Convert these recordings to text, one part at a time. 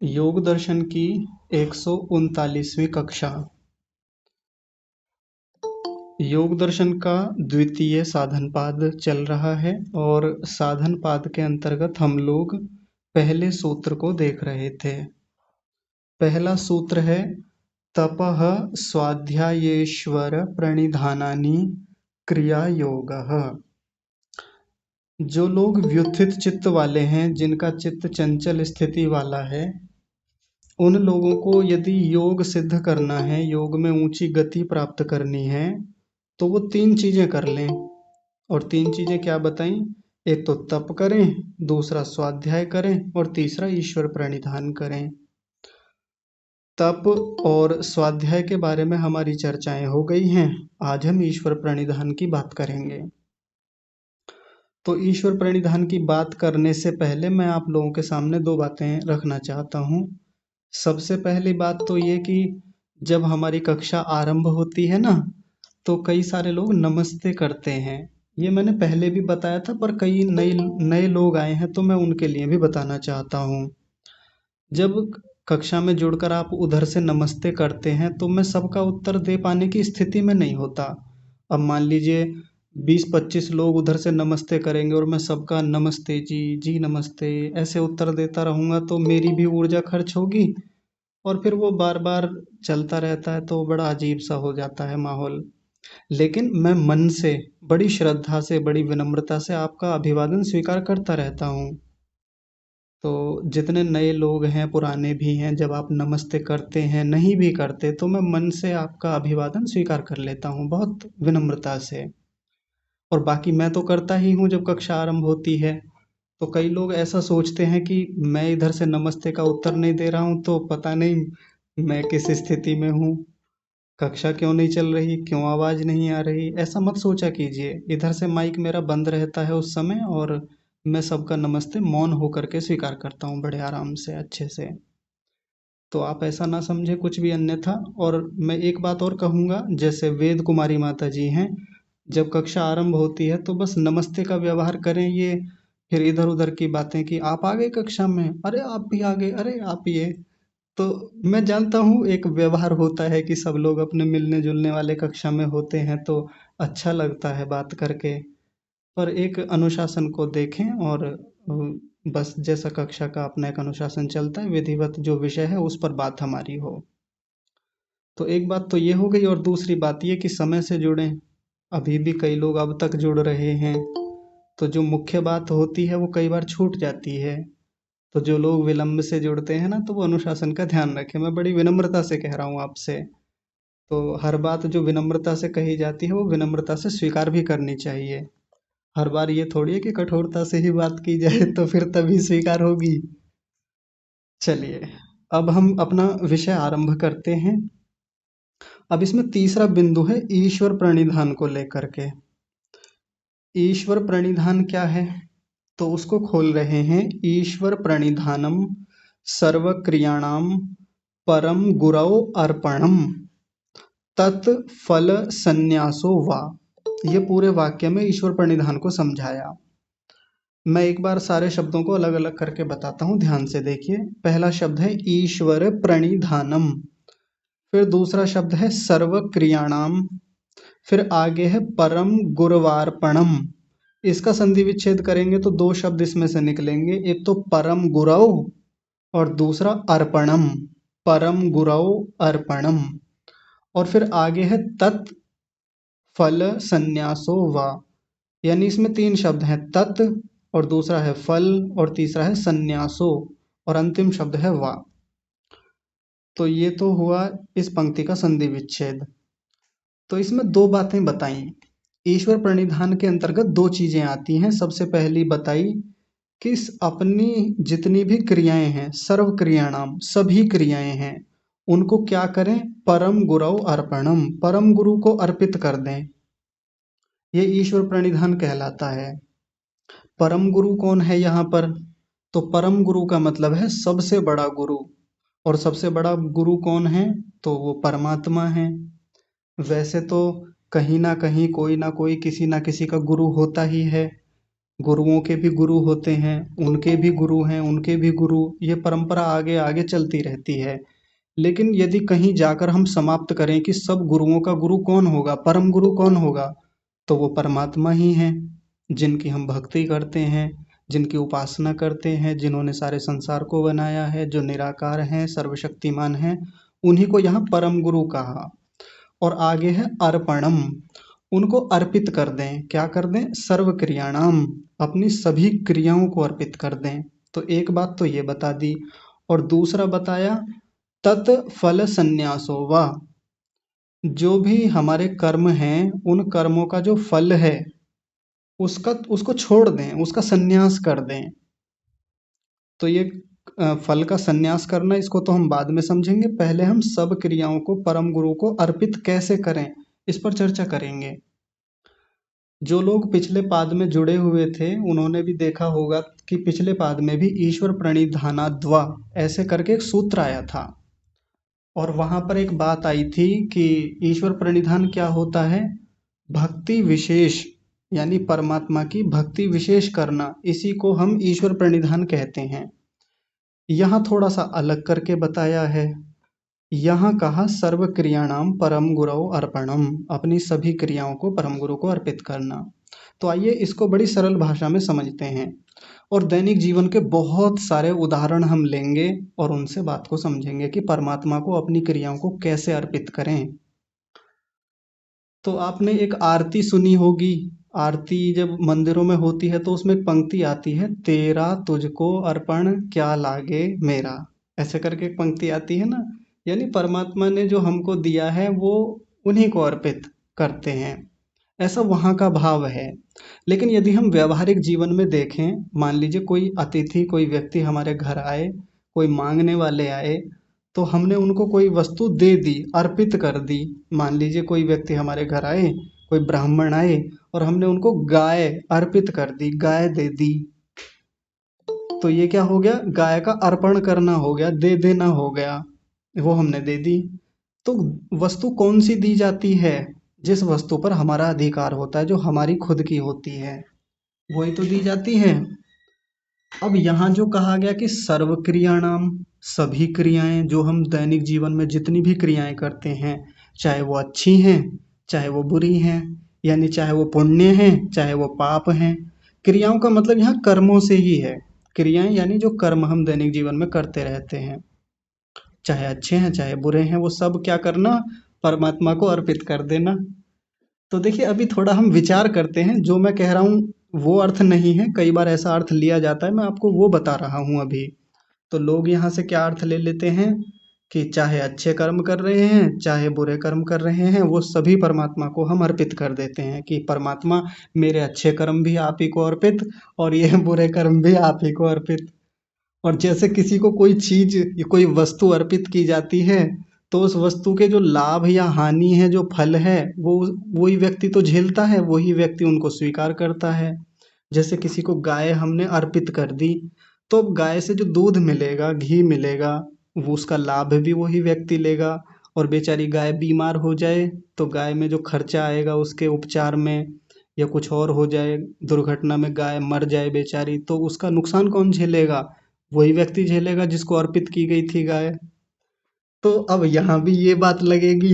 योग दर्शन की 139वीं कक्षा। योग दर्शन का द्वितीय साधन पाद चल रहा है और साधन पाद के अंतर्गत हम लोग पहले सूत्र को देख रहे थे। पहला सूत्र है तपः स्वाध्यायेश्वर प्रणिधानानि क्रिया योगः। जो लोग व्युत्थित चित्त वाले हैं, जिनका चित्त चंचल स्थिति वाला है, उन लोगों को यदि योग सिद्ध करना है, योग में ऊंची गति प्राप्त करनी है, तो वो तीन चीजें कर लें। और तीन चीजें क्या बताई? एक तो तप करें, दूसरा स्वाध्याय करें और तीसरा ईश्वर प्रणिधान करें। तप और स्वाध्याय के बारे में हमारी चर्चाएं हो गई हैं। आज हम ईश्वर प्रणिधान की बात करेंगे। तो ईश्वर प्रणिधान की बात करने से पहले मैं आप लोगों के सामने दो बातें रखना चाहता हूँ। सबसे पहली बात तो ये कि जब हमारी कक्षा आरंभ होती है ना, तो कई सारे लोग नमस्ते करते हैं। ये मैंने पहले भी बताया था, पर कई नए नए लोग आए हैं तो मैं उनके लिए भी बताना चाहता हूँ। जब कक्षा में जुड़कर आप उधर से नमस्ते करते हैं तो मैं सबका उत्तर दे पाने की स्थिति में नहीं होता। अब मान लीजिए 20-25 लोग उधर से नमस्ते करेंगे और मैं सबका नमस्ते जी, जी नमस्ते ऐसे उत्तर देता रहूँगा तो मेरी भी ऊर्जा खर्च होगी और फिर वो बार बार चलता रहता है तो बड़ा अजीब सा हो जाता है माहौल। लेकिन मैं मन से, बड़ी श्रद्धा से, बड़ी विनम्रता से आपका अभिवादन स्वीकार करता रहता हूँ। तो जितने नए लोग हैं, पुराने भी हैं, जब आप नमस्ते करते हैं, नहीं भी करते, तो मैं मन से आपका अभिवादन स्वीकार कर लेता हूँ बहुत विनम्रता से। और बाकी मैं तो करता ही हूँ जब कक्षा आरंभ होती है। तो कई लोग ऐसा सोचते हैं कि मैं इधर से नमस्ते का उत्तर नहीं दे रहा हूँ तो पता नहीं मैं किस स्थिति में हूँ, कक्षा क्यों नहीं चल रही, क्यों आवाज नहीं आ रही। ऐसा मत सोचा कीजिए। इधर से माइक मेरा बंद रहता है उस समय और मैं सबका नमस्ते मौन होकर के स्वीकार करता हूँ बड़े आराम से, अच्छे से। तो आप ऐसा ना समझे कुछ भी अन्यथा। और मैं एक बात और कहूँगा, जैसे वेद कुमारी माता जी हैं, जब कक्षा आरंभ होती है तो बस नमस्ते का व्यवहार करें। ये फिर इधर उधर की बातें कि आप आ गए कक्षा में, अरे आप भी आ गए, अरे आप ये। तो मैं जानता हूँ एक व्यवहार होता है कि सब लोग अपने मिलने जुलने वाले कक्षा में होते हैं तो अच्छा लगता है बात करके, पर एक अनुशासन को देखें और बस जैसा कक्षा का अपना एक अनुशासन चलता है, विधिवत जो विषय है उस पर बात हमारी हो। तो एक बात तो ये हो गई और दूसरी बात ये कि समय से जुड़ें। अभी भी कई लोग अब तक जुड़ रहे हैं, तो जो मुख्य बात होती है वो कई बार छूट जाती है। तो जो लोग विलंब से जुड़ते हैं ना, तो वो अनुशासन का ध्यान रखें। मैं बड़ी विनम्रता से कह रहा हूँ आपसे। तो हर बात जो विनम्रता से कही जाती है वो विनम्रता से स्वीकार भी करनी चाहिए। हर बार ये थोड़ी है कि कठोरता से ही बात की जाए तो फिर तभी स्वीकार होगी। चलिए, अब हम अपना विषय आरंभ करते हैं। अब इसमें तीसरा बिंदु है ईश्वर प्रणिधान को लेकर के। ईश्वर प्रणिधान क्या है? तो उसको खोल रहे हैं। ईश्वर प्रणिधानम सर्वक्रियाणाम परम गुरौ अर्पणम तत् फल संन्यासो वा। ये पूरे वाक्य में ईश्वर प्रणिधान को समझाया। मैं एक बार सारे शब्दों को अलग अलग करके बताता हूँ, ध्यान से देखिए। पहला शब्द है ईश्वर प्रणिधानम, फिर दूसरा शब्द है सर्व क्रियाणाम, फिर आगे है परम गुरवार्पणम। इसका संधि विच्छेद करेंगे तो दो शब्द इसमें से निकलेंगे, एक तो परम गुरव और दूसरा अर्पणम। परम गुरव अर्पणम। और फिर आगे है तत् फल संन्यासो वा, यानी इसमें तीन शब्द हैं, तत् और दूसरा है फल और तीसरा है संन्यासो और अंतिम शब्द है वा। तो ये तो हुआ इस पंक्ति का संधि विच्छेद। तो इसमें दो बातें बताई। ईश्वर प्रणिधान के अंतर्गत दो चीजें आती हैं। सबसे पहली बताई कि अपनी जितनी भी क्रियाएं हैं, सर्व क्रियाणाम, सभी क्रियाएं हैं, उनको क्या करें? परम गुरौ अर्पणम, परम गुरु को अर्पित कर दें। ये ईश्वर प्रणिधान कहलाता है। परम गुरु कौन है यहाँ पर? तो परम गुरु का मतलब है सबसे बड़ा गुरु। और सबसे बड़ा गुरु कौन है? तो वो परमात्मा है। वैसे तो कहीं ना कहीं कोई ना कोई किसी ना किसी का गुरु होता ही है, गुरुओं के भी गुरु होते हैं, उनके भी गुरु हैं, उनके भी गुरु, ये परंपरा आगे आगे चलती रहती है। लेकिन यदि कहीं जाकर हम समाप्त करें कि सब गुरुओं का गुरु कौन होगा, परम गुरु कौन होगा, तो वो परमात्मा ही हैं, जिनकी हम भक्ति करते हैं, जिनकी उपासना करते हैं, जिन्होंने सारे संसार को बनाया है, जो निराकार हैं, सर्वशक्तिमान हैं, उन्हीं को यहाँ परम गुरु कहा। और आगे है अर्पणम, उनको अर्पित कर दें। क्या कर दें? सर्व क्रियाणाम, अपनी सभी क्रियाओं को अर्पित कर दें। तो एक बात तो ये बता दी, और दूसरा बताया तत्फल संन्यासो वा, जो भी हमारे कर्म हैं उन कर्मों का जो फल है उसका उसको छोड़ दें, उसका संन्यास कर दें। तो ये फल का संन्यास करना, इसको तो हम बाद में समझेंगे, पहले हम सब क्रियाओं को परम गुरु को अर्पित कैसे करें इस पर चर्चा करेंगे। जो लोग पिछले पाद में जुड़े हुए थे उन्होंने भी देखा होगा कि पिछले पाद में भी ईश्वर प्रणिधानाद्वा ऐसे करके एक सूत्र आया था, और वहां पर एक बात आई थी कि ईश्वर प्रणिधान क्या होता है? भक्ति विशेष, यानी परमात्मा की भक्ति विशेष करना, इसी को हम ईश्वर प्रणिधान कहते हैं। यहाँ थोड़ा सा अलग करके बताया है। यहाँ कहा सर्व क्रियाणाम परम गुरौ अर्पणम, अपनी सभी क्रियाओं को परम गुरु को अर्पित करना। तो आइए इसको बड़ी सरल भाषा में समझते हैं, और दैनिक जीवन के बहुत सारे उदाहरण हम लेंगे और उनसे बात को समझेंगे कि परमात्मा को अपनी क्रियाओं को कैसे अर्पित करें। तो आपने एक आरती सुनी होगी, आरती जब मंदिरों में होती है तो उसमें एक पंक्ति आती है, तेरा तुझको अर्पण क्या लागे मेरा, ऐसे करके एक पंक्ति आती है ना। यानी परमात्मा ने जो हमको दिया है वो उन्हीं को अर्पित करते हैं, ऐसा वहाँ का भाव है। लेकिन यदि हम व्यावहारिक जीवन में देखें, मान लीजिए कोई अतिथि, कोई व्यक्ति हमारे घर आए, कोई मांगने वाले आए, तो हमने उनको कोई वस्तु दे दी, अर्पित कर दी। मान लीजिए कोई व्यक्ति हमारे घर आए, कोई ब्राह्मण आए, और हमने उनको गाय अर्पित कर दी, गाय दे दी, तो ये क्या हो गया? गाय का अर्पण करना हो गया, दे देना हो गया, वो हमने दे दी। तो वस्तु कौन सी दी जाती है? जिस वस्तु पर हमारा अधिकार होता है, जो हमारी खुद की होती है, वही तो दी जाती है। अब यहाँ जो कहा गया कि सर्व क्रियाणाम, सभी क्रियाएं, जो हम दैनिक जीवन में जितनी भी क्रियाएं करते हैं, चाहे वो अच्छी हैं चाहे वो बुरी हैं, यानी चाहे वो पुण्य हैं चाहे वो पाप हैं, क्रियाओं का मतलब यहाँ कर्मों से ही है। क्रियाएं यानी जो कर्म हम दैनिक जीवन में करते रहते हैं, चाहे अच्छे हैं चाहे बुरे हैं, वो सब क्या करना? परमात्मा को अर्पित कर देना। तो देखिए अभी थोड़ा हम विचार करते हैं, जो मैं कह रहा हूँ वो अर्थ नहीं है, कई बार ऐसा अर्थ लिया जाता है, मैं आपको वो बता रहा हूँ अभी। तो लोग यहाँ से क्या अर्थ ले लेते हैं कि चाहे अच्छे कर्म कर रहे हैं चाहे बुरे कर्म कर रहे हैं, वो सभी परमात्मा को हम अर्पित कर देते हैं कि परमात्मा मेरे अच्छे कर्म भी आप ही को अर्पित, और ये बुरे कर्म भी आप ही को अर्पित। और जैसे किसी को कोई चीज या कोई वस्तु अर्पित की जाती है, तो उस वस्तु के जो लाभ या हानि है, जो फल है, वो वही व्यक्ति तो झेलता है, वही व्यक्ति उनको स्वीकार करता है। जैसे किसी को गाय हमने अर्पित कर दी, तो अब गाय से जो दूध मिलेगा, घी मिलेगा, वो उसका लाभ भी वही व्यक्ति लेगा। और बेचारी गाय बीमार हो जाए तो गाय में जो खर्चा आएगा उसके उपचार में, या कुछ और हो जाए, दुर्घटना में गाय मर जाए बेचारी, तो उसका नुकसान कौन झेलेगा? वही व्यक्ति झेलेगा जिसको अर्पित की गई थी गाय। तो अब यहाँ भी ये बात लगेगी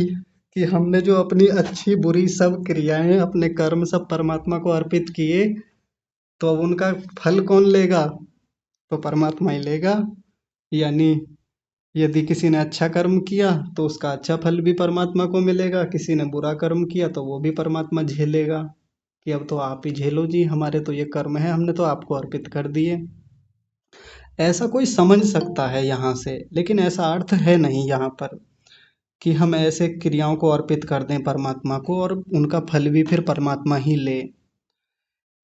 कि हमने जो अपनी अच्छी बुरी सब क्रियाएं, अपने कर्म सब परमात्मा को अर्पित किए, तो अब उनका फल कौन लेगा? तो परमात्मा ही लेगा। यानी यदि किसी ने अच्छा कर्म किया तो उसका अच्छा फल भी परमात्मा को मिलेगा, किसी ने बुरा कर्म किया तो वो भी परमात्मा झेलेगा, कि अब तो आप ही झेलो जी, हमारे तो ये कर्म है, हमने तो आपको अर्पित कर दिए। ऐसा कोई समझ सकता है यहाँ से, लेकिन ऐसा अर्थ है नहीं यहाँ पर कि हम ऐसे क्रियाओं को अर्पित कर दें परमात्मा को और उनका फल भी फिर परमात्मा ही ले।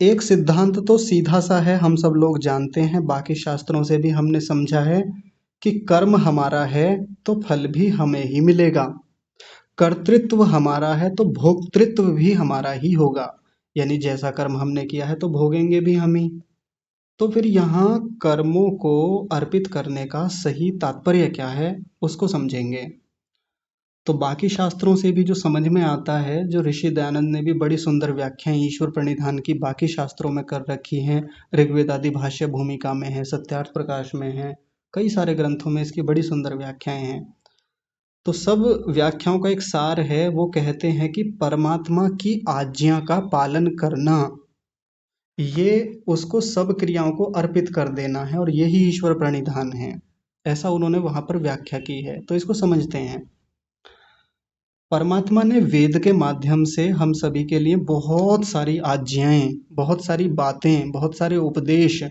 एक सिद्धांत तो सीधा सा है, हम सब लोग जानते हैं, बाकी शास्त्रों से भी हमने समझा है कि कर्म हमारा है तो फल भी हमें ही मिलेगा। कर्तृत्व हमारा है तो भोक्तृत्व भी हमारा ही होगा, यानी जैसा कर्म हमने किया है तो भोगेंगे भी हम ही। तो फिर यहाँ कर्मों को अर्पित करने का सही तात्पर्य क्या है उसको समझेंगे। तो बाकी शास्त्रों से भी जो समझ में आता है, जो ऋषि दयानंद ने भी बड़ी सुंदर व्याख्याएं ईश्वर प्रणिधान की बाकी शास्त्रों में कर रखी हैं। ऋग्वेद आदि भाष्य भूमिका में है, सत्यार्थ प्रकाश में है, कई सारे ग्रंथों में इसकी बड़ी सुंदर व्याख्याएं हैं। तो सब व्याख्याओं का एक सार है, वो कहते हैं कि परमात्मा की आज्ञा का पालन करना, ये उसको सब क्रियाओं को अर्पित कर देना है, और यही ईश्वर प्रणिधान है। ऐसा उन्होंने वहां पर व्याख्या की है। तो इसको समझते हैं। परमात्मा ने वेद के माध्यम से हम सभी के लिए बहुत सारी आज्ञाएं, बहुत सारी बातें, बहुत सारे उपदेश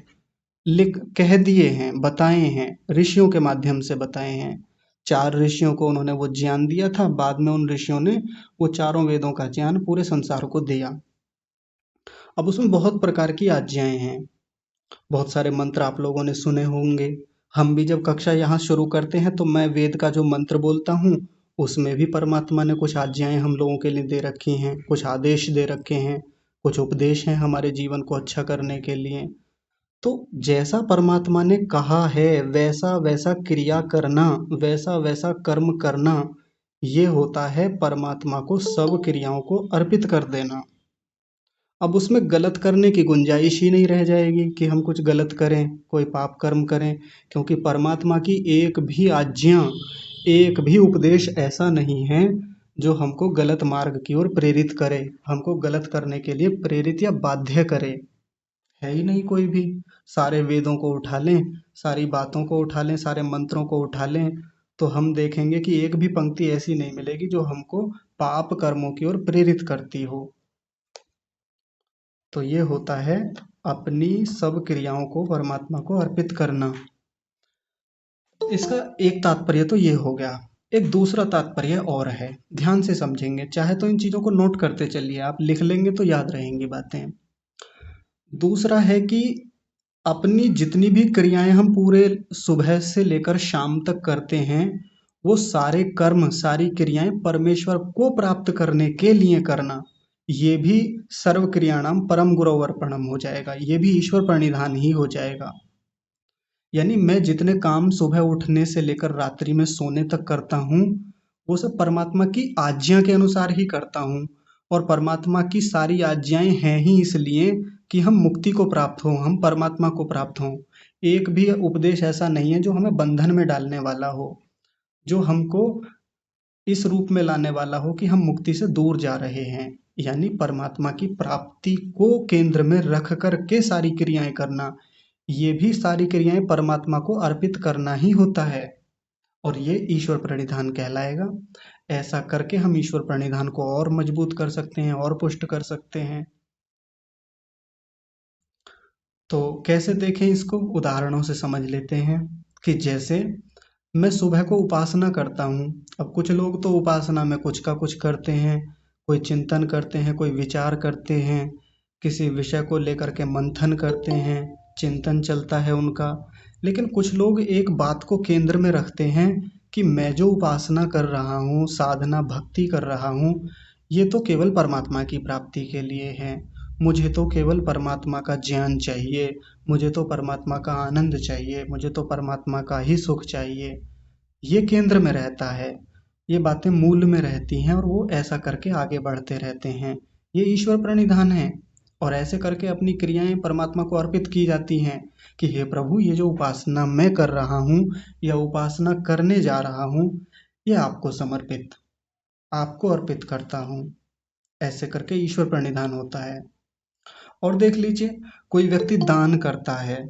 लिख कह दिए हैं, बताए हैं, ऋषियों के माध्यम से बताए हैं। 4 ऋषियों को उन्होंने वो ज्ञान दिया था। बाद में उन ऋषियों ने वो चारों वेदों का ज्ञान पूरे संसार को दिया। अब उसमें बहुत प्रकार की आज्ञाएं हैं, बहुत सारे मंत्र आप लोगों ने सुने होंगे। हम भी जब कक्षा यहाँ शुरू करते हैं तो मैं वेद का जो मंत्र बोलता हूँ, उसमें भी परमात्मा ने कुछ आज्ञाएं हम लोगों के लिए दे रखी हैं, कुछ आदेश दे रखे हैं, कुछ उपदेश हैं हमारे जीवन को अच्छा करने के लिए। तो जैसा परमात्मा ने कहा है वैसा वैसा क्रिया करना, वैसा वैसा कर्म करना, ये होता है परमात्मा को सब क्रियाओं को अर्पित कर देना। अब उसमें गलत करने की गुंजाइश ही नहीं रह जाएगी कि हम कुछ गलत करें, कोई पाप कर्म करें, क्योंकि परमात्मा की एक भी आज्ञा, एक भी उपदेश ऐसा नहीं है जो हमको गलत मार्ग की ओर प्रेरित करे, हमको गलत करने के लिए प्रेरित या बाध्य करे। है ही नहीं कोई भी। सारे वेदों को उठा लें, सारी बातों को उठा लें, सारे मंत्रों को उठा लें, तो हम देखेंगे कि एक भी पंक्ति ऐसी नहीं मिलेगी जो हमको पाप कर्मों की ओर प्रेरित करती हो। तो ये होता है अपनी सब क्रियाओं को परमात्मा को अर्पित करना। इसका एक तात्पर्य तो ये हो गया। एक दूसरा तात्पर्य और है, ध्यान से समझेंगे, चाहे तो इन चीजों को नोट करते चलिए, आप लिख लेंगे तो याद रहेंगी बातें। दूसरा है कि अपनी जितनी भी क्रियाएं हम पूरे सुबह से लेकर शाम तक करते हैं, वो सारे कर्म, सारी क्रियाएं परमेश्वर को प्राप्त करने के लिए करना, ये भी सर्व क्रियाणाम परम गुरु अर्पणम हो जाएगा, ये भी ईश्वर प्रणिधान ही हो जाएगा। यानी मैं जितने काम सुबह उठने से लेकर रात्रि में सोने तक करता हूँ, वो सब परमात्मा की आज्ञा के अनुसार ही करता हूँ। और परमात्मा की सारी आज्ञाएं हैं ही इसलिए कि हम मुक्ति को प्राप्त हों, हम परमात्मा को प्राप्त हों। एक भी उपदेश ऐसा नहीं है जो हमें बंधन में डालने वाला हो, जो हमको इस रूप में लाने वाला हो कि हम मुक्ति से दूर जा रहे हैं। यानी परमात्मा की प्राप्ति को केंद्र में रख कर के सारी क्रियाएं करना, ये भी सारी क्रियाएं परमात्मा को अर्पित करना ही होता है, और ये ईश्वर प्रणिधान कहलाएगा। ऐसा करके हम ईश्वर प्रणिधान को और मजबूत कर सकते हैं और पुष्ट कर सकते हैं। तो कैसे देखें इसको, उदाहरणों से समझ लेते हैं। कि जैसे मैं सुबह को उपासना करता हूँ। अब कुछ लोग तो उपासना में कुछ का कुछ करते हैं, कोई चिंतन करते हैं, कोई विचार करते हैं, किसी विषय को लेकर के मंथन करते हैं, चिंतन चलता है उनका। लेकिन कुछ लोग एक बात को केंद्र में रखते हैं कि मैं जो उपासना कर रहा हूँ, साधना भक्ति कर रहा हूँ, ये तो केवल परमात्मा की प्राप्ति के लिए है। मुझे तो केवल परमात्मा का ज्ञान चाहिए, मुझे तो परमात्मा का आनंद चाहिए, मुझे तो परमात्मा का ही सुख चाहिए। ये केंद्र में रहता है, ये बातें मूल में रहती हैं, और वो ऐसा करके आगे बढ़ते रहते हैं। ये ईश्वर प्रणिधान है। और ऐसे करके अपनी क्रियाएं परमात्मा को अर्पित की जाती हैं कि हे प्रभु, ये जो उपासना मैं कर रहा हूँ या उपासना करने जा रहा हूँ, ये आपको समर्पित, आपको अर्पित करता हूँ। ऐसे करके ईश्वर प्रणिधान होता है। और देख लीजिए, कोई व्यक्ति दान करता है।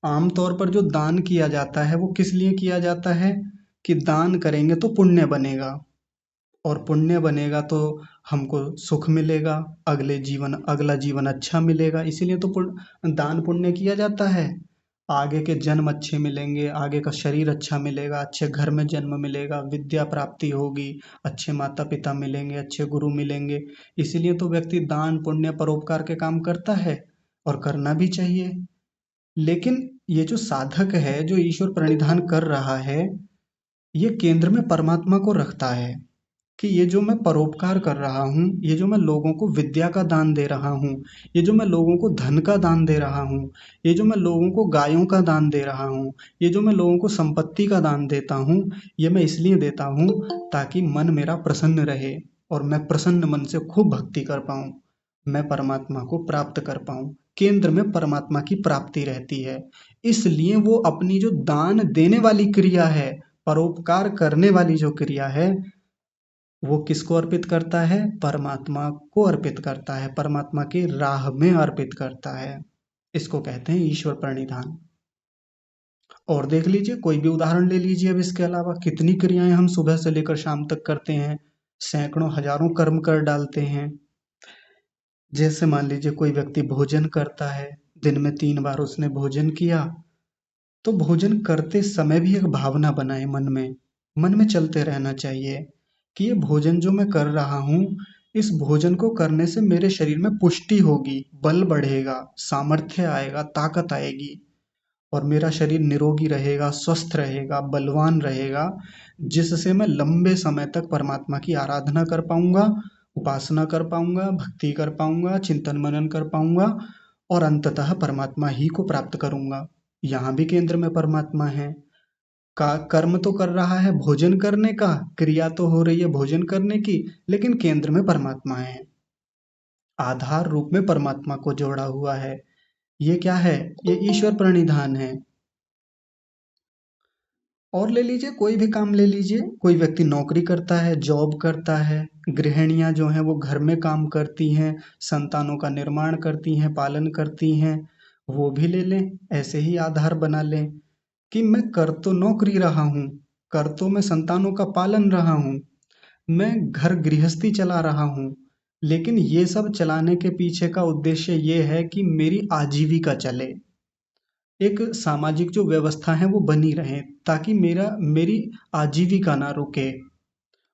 आमतौर पर जो दान किया जाता है वो किस लिए किया जाता है, कि दान करेंगे तो पुण्य बनेगा, और पुण्य बनेगा तो हमको सुख मिलेगा, अगला जीवन अच्छा मिलेगा। इसीलिए तो दान पुण्य किया जाता है। आगे के जन्म अच्छे मिलेंगे, आगे का शरीर अच्छा मिलेगा, अच्छे घर में जन्म मिलेगा, विद्या प्राप्ति होगी, अच्छे माता पिता मिलेंगे, अच्छे गुरु मिलेंगे। इसीलिए तो व्यक्ति दान पुण्य परोपकार के काम करता है, और करना भी चाहिए। लेकिन ये जो साधक है, जो ईश्वर प्रणिधान कर रहा है, ये केंद्र में परमात्मा को रखता है कि ये जो मैं परोपकार कर रहा हूँ, ये जो मैं लोगों को विद्या का दान दे रहा हूँ, ये जो मैं लोगों को धन का दान दे रहा हूँ, ये जो मैं लोगों को गायों का दान दे रहा हूँ, ये जो मैं लोगों को संपत्ति का दान देता हूँ, ये मैं इसलिए देता हूँ ताकि मन मेरा प्रसन्न रहे और मैं प्रसन्न मन से खूब भक्ति कर पाऊँ, मैं परमात्मा को प्राप्त कर पाऊँ। केंद्र में परमात्मा की प्राप्ति रहती है। इसलिए वो अपनी जो दान देने वाली क्रिया है, परोपकार करने वाली जो क्रिया है, वो किसको अर्पित करता है? परमात्मा को अर्पित करता है, परमात्मा की राह में अर्पित करता है। इसको कहते हैं ईश्वर प्रणिधान। और देख लीजिए, कोई भी उदाहरण ले लीजिए। अब इसके अलावा कितनी क्रियाएं हम सुबह से लेकर शाम तक करते हैं, सैकड़ों हजारों कर्म कर डालते हैं। जैसे मान लीजिए कोई व्यक्ति भोजन करता है, दिन में 3 बार उसने भोजन किया, तो भोजन करते समय भी एक भावना बनाए मन में चलते रहना चाहिए कि ये भोजन जो मैं कर रहा हूँ, इस भोजन को करने से मेरे शरीर में पुष्टि होगी, बल बढ़ेगा, सामर्थ्य आएगा, ताकत आएगी और मेरा शरीर निरोगी रहेगा, स्वस्थ रहेगा, बलवान रहेगा, जिससे मैं लंबे समय तक परमात्मा की आराधना कर पाऊंगा, उपासना कर पाऊंगा, भक्ति कर पाऊंगा, चिंतन मनन कर पाऊंगा और अंततः परमात्मा ही को प्राप्त करूंगा। यहाँ भी केंद्र में परमात्मा है। का कर्म तो कर रहा है भोजन करने का, क्रिया तो हो रही है भोजन करने की, लेकिन केंद्र में परमात्मा है, आधार रूप में परमात्मा को जोड़ा हुआ है। ये क्या है? ये ईश्वर प्रणिधान है। और ले लीजिए, कोई भी काम ले लीजिए, कोई व्यक्ति नौकरी करता है, जॉब करता है, गृहिणियां जो हैं वो घर में काम करती हैं, संतानों का निर्माण करती हैं, पालन करती हैं, वो भी ले लें, ऐसे ही आधार बना लें कि मैं कर तो नौकरी रहा हूँ, कर तो मैं संतानों का पालन रहा हूँ, मैं घर गृहस्थी चला रहा हूँ, लेकिन ये सब चलाने के पीछे का उद्देश्य ये है कि मेरी आजीविका चले, एक सामाजिक जो व्यवस्था है वो बनी रहे, ताकि मेरी आजीविका ना रुके,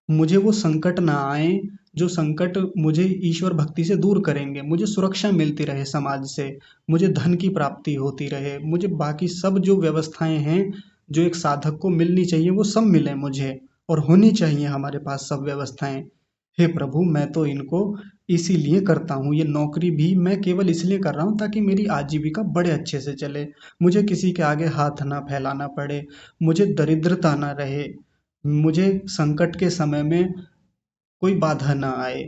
मुझे वो संकट ना आए जो संकट मुझे ईश्वर भक्ति से दूर करेंगे, मुझे सुरक्षा मिलती रहे समाज से, मुझे धन की प्राप्ति होती रहे, मुझे बाकी सब जो व्यवस्थाएं हैं जो एक साधक को मिलनी चाहिए वो सब मिले मुझे, और होनी चाहिए हमारे पास सब व्यवस्थाएं। हे प्रभु, मैं तो इनको इसीलिए करता हूँ, ये नौकरी भी मैं केवल इसलिए कर रहा हूँ ताकि मेरी आजीविका बड़े अच्छे से चले, मुझे किसी के आगे हाथ ना फैलाना पड़े, मुझे दरिद्रता ना रहे, मुझे संकट के समय में कोई बाधा ना आए,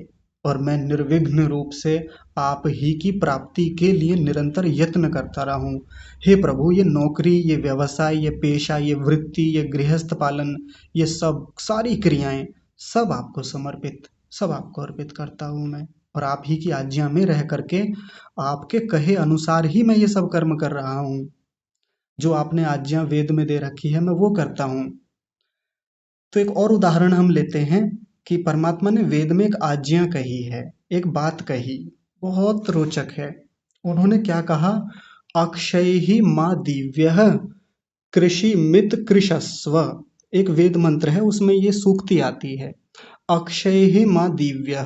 और मैं निर्विघ्न रूप से आप ही की प्राप्ति के लिए निरंतर यत्न करता रहूं। हे प्रभु, ये नौकरी, ये व्यवसाय, ये पेशा, ये वृत्ति, ये गृहस्थ पालन, ये सब सारी क्रियाएं सब आपको समर्पित, सब आपको अर्पित करता हूँ मैं, और आप ही की आज्ञा में रह करके आपके कहे अनुसार ही मैं ये सब कर्म कर रहा हूँ। जो आपने आज्ञा वेद में दे रखी है मैं वो करता हूँ। तो एक और उदाहरण हम लेते हैं कि परमात्मा ने वेद में एक आज्ञा कही है, एक बात कही, बहुत रोचक है। उन्होंने क्या कहा? अक्षय ही माँ दिव्य कृषि मित कृषस्व। एक वेद मंत्र है, उसमें ये सूक्ति आती है, अक्षय ही माँ दिव्य।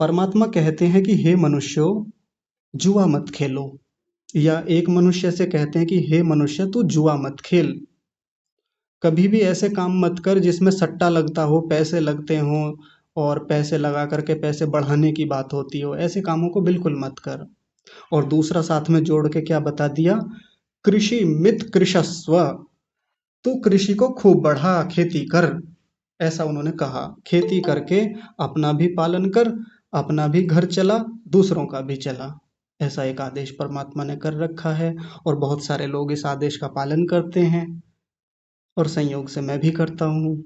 परमात्मा कहते हैं कि हे मनुष्यों, जुआ मत खेलो, या एक मनुष्य से कहते हैं कि हे मनुष्य तू जुआ मत खेल, कभी भी ऐसे काम मत कर जिसमें सट्टा लगता हो, पैसे लगते हों, और पैसे लगा करके पैसे बढ़ाने की बात होती हो, ऐसे कामों को बिल्कुल मत कर। और दूसरा साथ में जोड़ के क्या बता दिया? कृषि मित कृषस्व, तू कृषि को खूब बढ़ा, खेती कर, ऐसा उन्होंने कहा। खेती करके अपना भी पालन कर, अपना भी घर चला, दूसरों का भी चला, ऐसा एक आदेश परमात्मा ने कर रखा है, और बहुत सारे लोग इस आदेश का पालन करते हैं, और संयोग से मैं भी करता हूँ।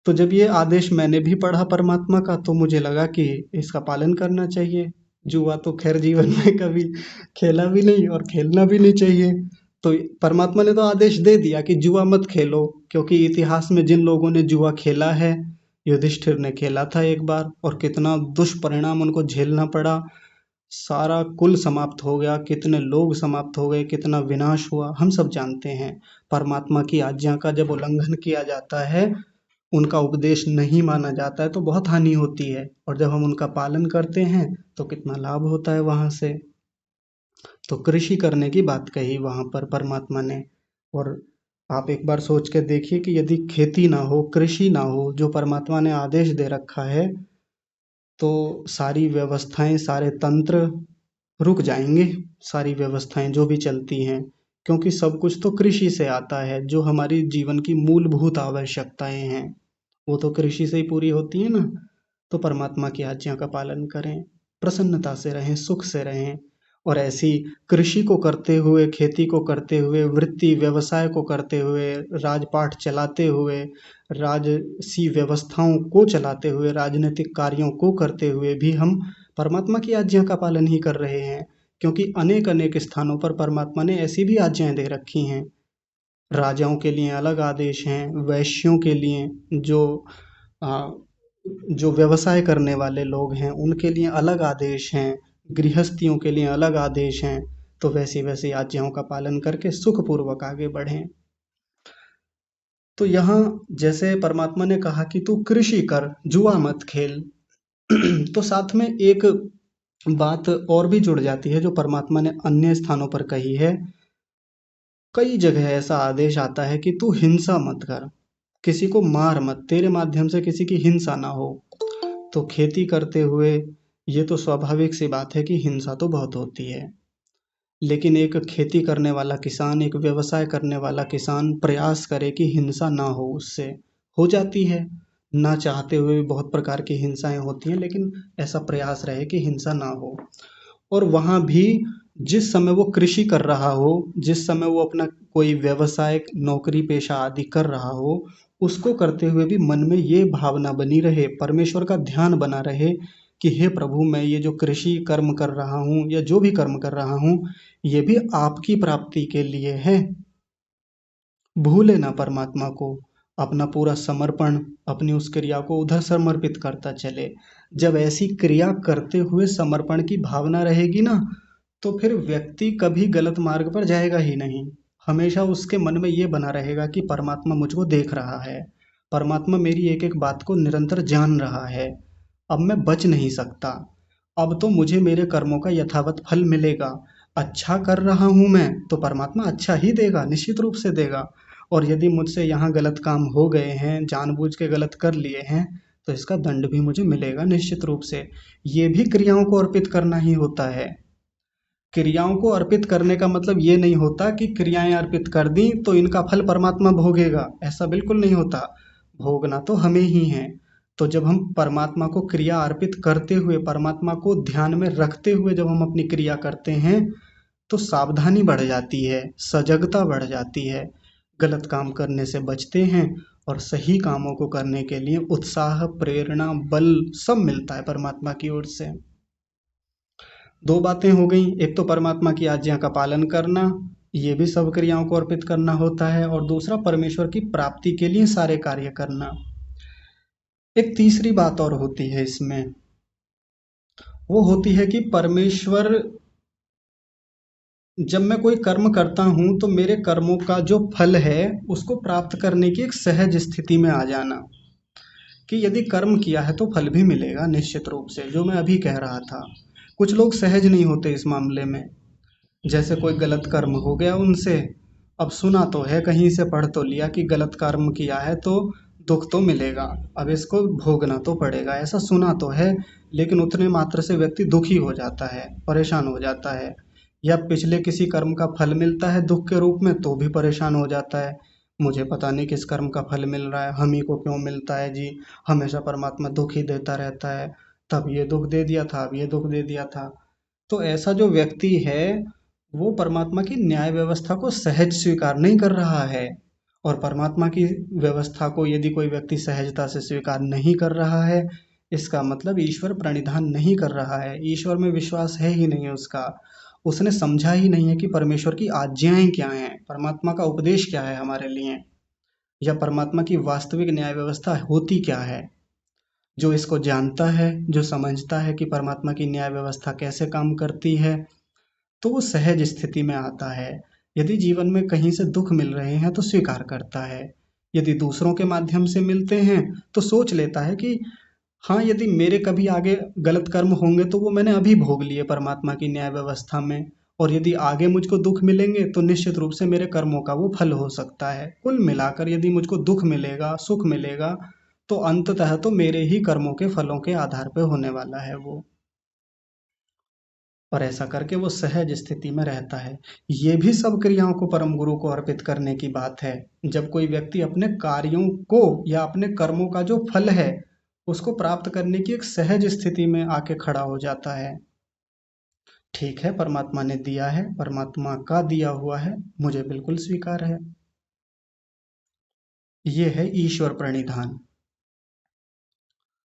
तो जब ये आदेश मैंने भी पढ़ा परमात्मा का, तो मुझे लगा कि इसका पालन करना चाहिए। जुआ तो खैर जीवन में कभी खेला भी नहीं और खेलना भी नहीं चाहिए। तो परमात्मा ने तो आदेश दे दिया कि जुआ मत खेलो, क्योंकि इतिहास में जिन लोगों ने जुआ खेला है, युधिष्ठिर ने खेला था एक बार, और कितना दुष्परिणाम उनको झेलना पड़ा, सारा कुल समाप्त हो गया, कितने लोग समाप्त हो गए, कितना विनाश हुआ, हम सब जानते हैं। परमात्मा की आज्ञा का जब उल्लंघन किया जाता है, उनका उपदेश नहीं माना जाता है, तो बहुत हानि होती है, और जब हम उनका पालन करते हैं तो कितना लाभ होता है वहां से। तो कृषि करने की बात कही वहां पर परमात्मा ने, और आप एक बार सोच के देखिए कि यदि खेती ना हो, कृषि ना हो, जो परमात्मा ने आदेश दे रखा है, तो सारी व्यवस्थाएं, सारे तंत्र रुक जाएंगे। सारी व्यवस्थाएं जो भी चलती हैं, क्योंकि सब कुछ तो कृषि से आता है। जो हमारी जीवन की मूलभूत आवश्यकताएं हैं, वो तो कृषि से ही पूरी होती है ना। तो परमात्मा की आज्ञा का पालन करें, प्रसन्नता से रहें, सुख से रहें। और ऐसी कृषि को करते हुए, खेती को करते हुए, वृत्ति व्यवसाय को करते हुए, राजपाट चलाते हुए, राजसी व्यवस्थाओं को चलाते हुए, राजनीतिक कार्यों को करते हुए भी हम परमात्मा की आज्ञा का पालन ही कर रहे हैं। क्योंकि अनेक अनेक स्थानों पर परमात्मा ने ऐसी भी आज्ञाएं दे रखी हैं। राजाओं के लिए अलग आदेश हैं, वैश्यों के लिए, आ, जो व्यवसाय करने वाले लोग हैं उनके लिए अलग आदेश हैं, गृहस्थियों के लिए अलग आदेश हैं। तो वैसी वैसी आज्ञाओं का पालन करके सुखपूर्वक आगे बढ़ें। तो यहाँ जैसे परमात्मा ने कहा कि तू कृषि कर, जुआ मत खेल, तो साथ में एक बात और भी जुड़ जाती है जो परमात्मा ने अन्य स्थानों पर कही है। कई जगह ऐसा आदेश आता है कि तू हिंसा मत कर, किसी को मार मत, तेरे माध्यम से किसी की हिंसा ना हो। तो खेती करते हुए ये तो स्वाभाविक सी बात है कि हिंसा तो बहुत होती है। लेकिन एक खेती करने वाला किसान, एक व्यवसाय करने वाला किसान प्रयास करे कि हिंसा ना हो उससे। हो जाती है, ना चाहते हुए भी बहुत प्रकार की हिंसाएं होती हैं, लेकिन ऐसा प्रयास रहे कि हिंसा ना हो। और वहाँ भी जिस समय वो कृषि कर रहा हो, जिस समय वो अपना कोई व्यवसाय, नौकरी पेशा आदि कर रहा हो, उसको करते हुए भी मन में ये भावना बनी रहे, परमेश्वर का ध्यान बना रहे कि हे प्रभु, मैं ये जो कृषि कर्म कर रहा हूँ या जो भी कर्म कर रहा हूँ, ये भी आपकी प्राप्ति के लिए है। भूले ना परमात्मा को, अपना पूरा समर्पण, अपनी उस क्रिया को उधर समर्पित करता चले। जब ऐसी क्रिया करते हुए समर्पण की भावना रहेगी ना, तो फिर व्यक्ति कभी गलत मार्ग पर जाएगा ही नहीं। हमेशा उसके मन में ये बना रहेगा कि परमात्मा मुझको देख रहा है, परमात्मा मेरी एक एक बात को निरंतर जान रहा है। अब मैं बच नहीं सकता, अब तो मुझे मेरे कर्मों का यथावत फल मिलेगा। अच्छा कर रहा हूँ मैं, तो परमात्मा अच्छा ही देगा, निश्चित रूप से देगा। और यदि मुझसे यहाँ गलत काम हो गए हैं, जानबूझ के गलत कर लिए हैं, तो इसका दंड भी मुझे मिलेगा निश्चित रूप से। ये भी क्रियाओं को अर्पित करना ही होता है। क्रियाओं को अर्पित करने का मतलब ये नहीं होता कि क्रियाएं अर्पित कर दी तो इनका फल परमात्मा भोगेगा, ऐसा बिल्कुल नहीं होता। भोगना तो हमें ही है। तो जब हम परमात्मा को क्रिया अर्पित करते हुए, परमात्मा को ध्यान में रखते हुए जब हम अपनी क्रिया करते हैं, तो सावधानी बढ़ जाती है, सजगता बढ़ जाती है, गलत काम करने से बचते हैं और सही कामों को करने के लिए उत्साह, प्रेरणा, बल सब मिलता है परमात्मा की ओर से। दो बातें हो गई, एक तो परमात्मा की आज्ञा का पालन करना, ये भी सब क्रियाओं को अर्पित करना होता है, और दूसरा परमेश्वर की प्राप्ति के लिए सारे कार्य करना। एक तीसरी बात और होती है इसमें, वो होती है कि परमेश्वर, जब मैं कोई कर्म करता हूँ तो मेरे कर्मों का जो फल है उसको प्राप्त करने की एक सहज स्थिति में आ जाना, कि यदि कर्म किया है तो फल भी मिलेगा निश्चित रूप से, जो मैं अभी कह रहा था। कुछ लोग सहज नहीं होते इस मामले में। जैसे कोई गलत कर्म हो गया उनसे, अब सुना तो है, कहीं से पढ़ तो लिया कि गलत कर्म किया है तो दुख तो मिलेगा, अब इसको भोगना तो पड़ेगा, ऐसा सुना तो है। लेकिन उतने मात्र से व्यक्ति दुखी हो जाता है, परेशान हो जाता है। या पिछले किसी कर्म का फल मिलता है दुख के रूप में तो भी परेशान हो जाता है, मुझे पता नहीं किस कर्म का फल मिल रहा है, हम ही को क्यों मिलता है जी, हमेशा परमात्मा दुख ही देता रहता है, तब ये दुख दे दिया था, अब ये दुख दे दिया था। तो ऐसा जो व्यक्ति है, वो परमात्मा की न्याय व्यवस्था को सहज स्वीकार नहीं कर रहा है। और परमात्मा की व्यवस्था को यदि कोई व्यक्ति सहजता से स्वीकार नहीं कर रहा है, इसका मतलब ईश्वर प्रणिधान नहीं कर रहा है, ईश्वर में विश्वास है ही नहीं उसका। उसने समझा ही नहीं है कि परमेश्वर की आज्ञाएं क्या हैं, परमात्मा का उपदेश क्या है हमारे लिए, या परमात्मा की वास्तविक न्याय व्यवस्था होती क्या है। जो इसको जानता है, जो समझता है कि परमात्मा की न्याय व्यवस्था कैसे काम करती है, तो वो सहज स्थिति में आता है। यदि जीवन में कहीं से दुख मिल रहे हैं तो स्वीकार करता है। यदि दूसरों के माध्यम से मिलते हैं तो सोच लेता है कि हाँ, यदि मेरे कभी आगे गलत कर्म होंगे तो वो मैंने अभी भोग लिए परमात्मा की न्याय व्यवस्था में, और यदि आगे मुझको दुख मिलेंगे तो निश्चित रूप से मेरे कर्मों का वो फल हो सकता है। कुल मिलाकर यदि मुझको दुख मिलेगा, सुख मिलेगा, तो अंततः तो मेरे ही कर्मों के फलों के आधार पे होने वाला है वो। और ऐसा करके वो सहज स्थिति में रहता है। ये भी सब क्रियाओं को परम गुरु को अर्पित करने की बात है। जब कोई व्यक्ति अपने कार्यों को या अपने कर्मों का जो फल है उसको प्राप्त करने की एक सहज स्थिति में आके खड़ा हो जाता है। ठीक है, परमात्मा ने दिया है, परमात्मा का दिया हुआ है, मुझे बिल्कुल स्वीकार है। ये है ईश्वर प्रणिधान।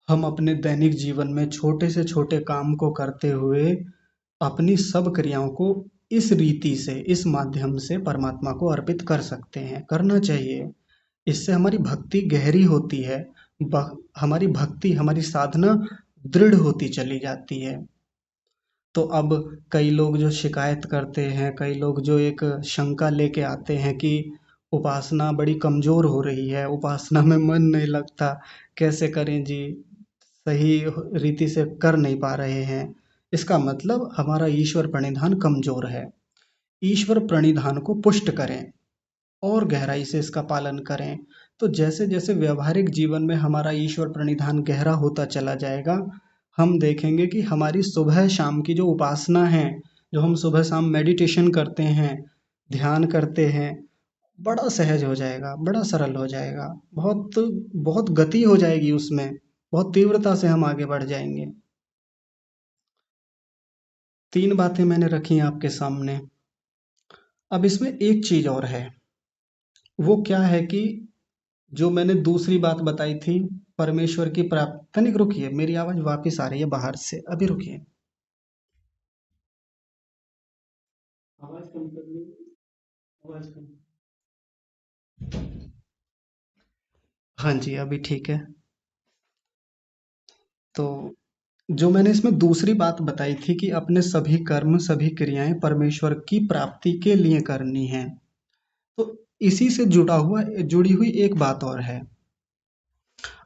हम अपने दैनिक जीवन में छोटे से छोटे काम को करते हुए अपनी सब क्रियाओं को इस रीति से, इस माध्यम से परमात्मा को अर्पित कर सकते हैं, करना चाहिए। इससे हमारी भक्ति गहरी होती है। हमारी भक्ति, हमारी साधना दृढ़ होती चली जाती है। तो अब कई लोग जो शिकायत करते हैं, कई लोग जो एक शंका लेके आते हैं कि उपासना बड़ी कमजोर हो रही है, उपासना में मन नहीं लगता, कैसे करें जी, सही रीति से कर नहीं पा रहे हैं। इसका मतलब हमारा ईश्वर प्रणिधान कमजोर है। ईश्वर प्रणिधान को पुष्ट करें और गहराई से इसका पालन करें। तो जैसे जैसे व्यवहारिक जीवन में हमारा ईश्वर प्रणिधान गहरा होता चला जाएगा, हम देखेंगे कि हमारी सुबह शाम की जो उपासना है, जो हम सुबह शाम मेडिटेशन करते हैं, ध्यान करते हैं, बड़ा सहज हो जाएगा, बड़ा सरल हो जाएगा, बहुत बहुत गति हो जाएगी उसमें, बहुत तीव्रता से हम आगे बढ़ जाएंगे। 3 बातें मैंने रखी हैं आपके सामने। अब इसमें एक चीज और है। वो क्या है कि जो मैंने दूसरी बात बताई थी, परमेश्वर की प्राप्ति। तनिक रुकिए, मेरी आवाज वापस आ रही है बाहर से, अभी रुकिए। आवाज कम कर ली, आवाज कम। हाँ जी, अभी ठीक है। तो जो मैंने इसमें दूसरी बात बताई थी कि अपने सभी कर्म, सभी क्रियाएं परमेश्वर की प्राप्ति के लिए करनी है। तो इसी से जुड़ी हुई एक बात और है।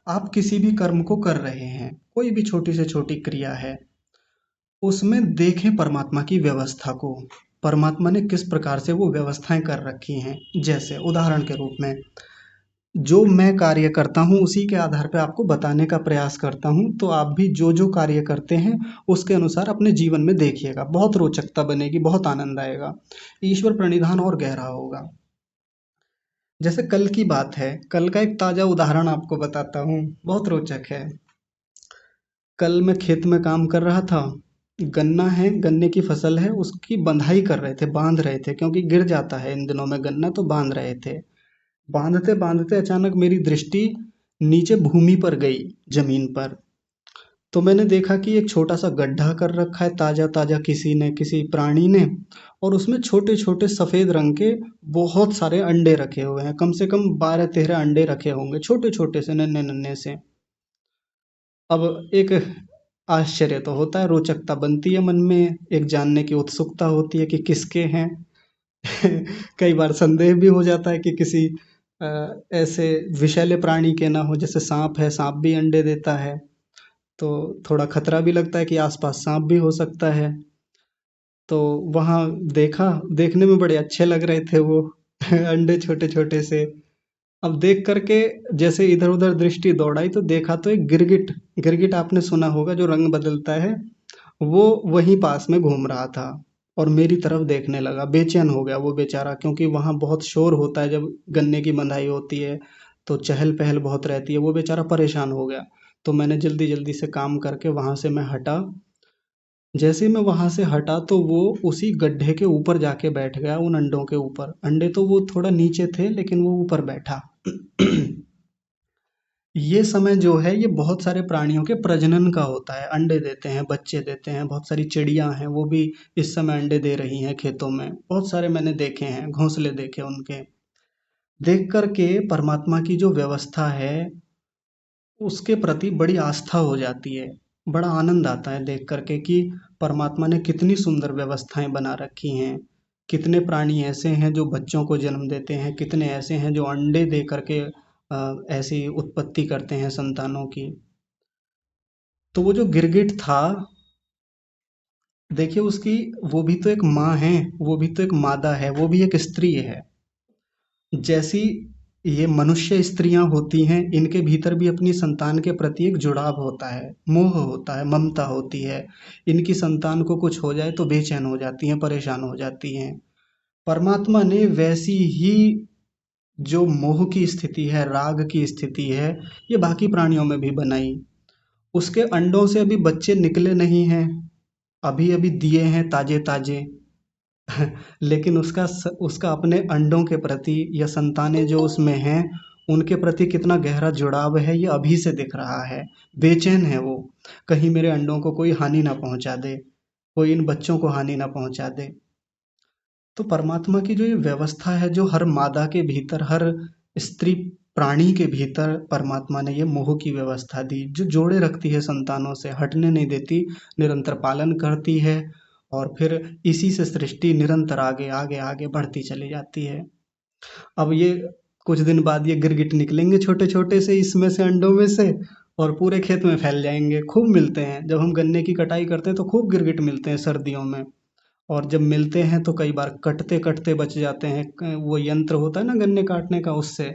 आप किसी भी कर्म को कर रहे हैं, कोई भी छोटी से छोटी क्रिया है, उसमें देखें परमात्मा की व्यवस्था को। परमात्मा ने किस प्रकार से वो व्यवस्थाएं कर रखी हैं। जैसे उदाहरण के रूप में, जो मैं कार्य करता हूँ उसी के आधार पे आपको बताने का प्रयास करता हूँ, तो आप भी जो जो कार्य करते हैं उसके अनुसार अपने जीवन में देखिएगा, बहुत रोचकता बनेगी, बहुत आनंद आएगा, ईश्वर प्रणिधान और गहरा होगा। जैसे कल की बात है, कल का एक ताजा उदाहरण आपको बताता हूँ, बहुत रोचक है। कल मैं खेत में काम कर रहा था। गन्ना है, गन्ने की फसल है, उसकी बंधाई कर रहे थे, बांध रहे थे, क्योंकि गिर जाता है इन दिनों में गन्ना, तो बांध रहे थे। बांधते बांधते अचानक मेरी दृष्टि नीचे भूमि पर गई, जमीन पर। तो मैंने देखा कि एक छोटा सा गड्ढा कर रखा है, ताजा ताजा किसी ने, किसी प्राणी ने, और उसमें छोटे छोटे सफेद रंग के बहुत सारे अंडे रखे हुए हैं, कम से कम 12-13 अंडे रखे होंगे, छोटे छोटे से, नन्हे नन्हे से। अब एक आश्चर्य तो होता है, रोचकता बनती है मन में, एक जानने की उत्सुकता होती है कि किसके हैं। कई बार संदेह भी हो जाता है कि किसी ऐसे विषैले प्राणी के ना हो, जैसे सांप है, सांप भी अंडे देता है, तो थोड़ा खतरा भी लगता है कि आसपास सांप भी हो सकता है। तो वहाँ देखा, देखने में बड़े अच्छे लग रहे थे वो अंडे छोटे छोटे से। अब देख करके जैसे इधर उधर दृष्टि दौड़ाई तो देखा तो एक गिरगिट, गिरगिट आपने सुना होगा जो रंग बदलता है, वो वहीं पास में घूम रहा था और मेरी तरफ देखने लगा। बेचैन हो गया वो बेचारा, क्योंकि वहाँ बहुत शोर होता है जब गन्ने की बंधाई होती है, तो चहल पहल बहुत रहती है, वो बेचारा परेशान हो गया। तो मैंने जल्दी जल्दी से काम करके वहाँ से मैं हटा। जैसे ही मैं वहाँ से हटा तो वो उसी गड्ढे के ऊपर जाके बैठ गया, उन अंडों के ऊपर। अंडे तो वो थोड़ा नीचे थे लेकिन वो ऊपर बैठा। ये समय जो है ये बहुत सारे प्राणियों के प्रजनन का होता है, अंडे देते हैं, बच्चे देते हैं। बहुत सारी चिड़िया हैं, वो भी इस समय अंडे दे रही हैं खेतों में, बहुत सारे मैंने देखे हैं, घोंसले देखे उनके। देख करके परमात्मा की जो व्यवस्था है उसके प्रति बड़ी आस्था हो जाती है। बड़ा आनंद आता है देख करके कि परमात्मा ने कितनी सुंदर व्यवस्थाएं बना रखी हैं। कितने प्राणी ऐसे हैं जो बच्चों को जन्म देते हैं, कितने ऐसे हैं जो अंडे दे करके ऐसी उत्पत्ति करते हैं संतानों की। तो वो जो गिरगिट था, देखिए उसकी, वो भी तो एक माँ है, वो भी तो एक मादा है, वो भी एक स्त्री है। जैसी ये मनुष्य स्त्रियां होती हैं, इनके भीतर भी अपनी संतान के प्रति एक जुड़ाव होता है, मोह होता है, ममता होती है। इनकी संतान को कुछ हो जाए तो बेचैन हो जाती हैं, परेशान हो जाती हैं। परमात्मा ने वैसी ही जो मोह की स्थिति है, राग की स्थिति है, ये बाकी प्राणियों में भी बनाई। उसके अंडों से अभी बच्चे निकले नहीं हैं, अभी अभी दिए हैं ताजे ताजे। लेकिन उसका अपने अंडों के प्रति या संतानें जो उसमें हैं, उनके प्रति कितना गहरा जुड़ाव है, ये अभी से दिख रहा है। बेचैन है वो, कहीं मेरे अंडों को कोई हानि ना पहुंचा दे, कोई इन बच्चों को हानि ना पहुंचा दे। तो परमात्मा की जो ये व्यवस्था है, जो हर मादा के भीतर, हर स्त्री प्राणी के भीतर परमात्मा ने ये मोह की व्यवस्था दी, जो जोड़े रखती है संतानों से, हटने नहीं देती, निरंतर पालन करती है। और फिर इसी से सृष्टि निरंतर आगे आगे आगे बढ़ती चली जाती है। अब ये कुछ दिन बाद ये गिरगिट निकलेंगे छोटे छोटे से, इसमें से, अंडों में से, और पूरे खेत में फैल जाएंगे। खूब मिलते हैं, जब हम गन्ने की कटाई करते हैं तो खूब गिरगिट मिलते हैं सर्दियों में। और जब मिलते हैं तो कई बार कटते कटते बच जाते हैं, वो यंत्र होता है ना गन्ने काटने का, उससे।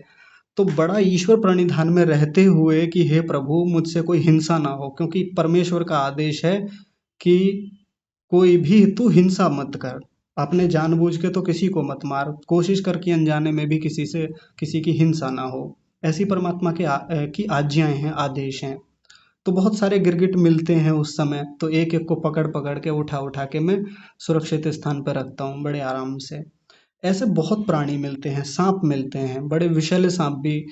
तो बड़ा ईश्वर प्रणिधान में रहते हुए कि हे प्रभु मुझसे कोई हिंसा ना हो, क्योंकि परमेश्वर का आदेश है कि कोई भी तू हिंसा मत कर, अपने जानबूझ के तो किसी को मत मार, कोशिश कर कि अनजाने में भी किसी से किसी की हिंसा ना हो। ऐसी परमात्मा की आज्ञाएं हैं, आदेश हैं। तो बहुत सारे गिरगिट मिलते हैं उस समय, तो एक एक को पकड़ पकड़ के उठा उठा के मैं सुरक्षित स्थान पर रखता हूँ बड़े आराम से। ऐसे बहुत प्राणी मिलते हैं, सांप मिलते हैं, बड़े विषैले सांप भी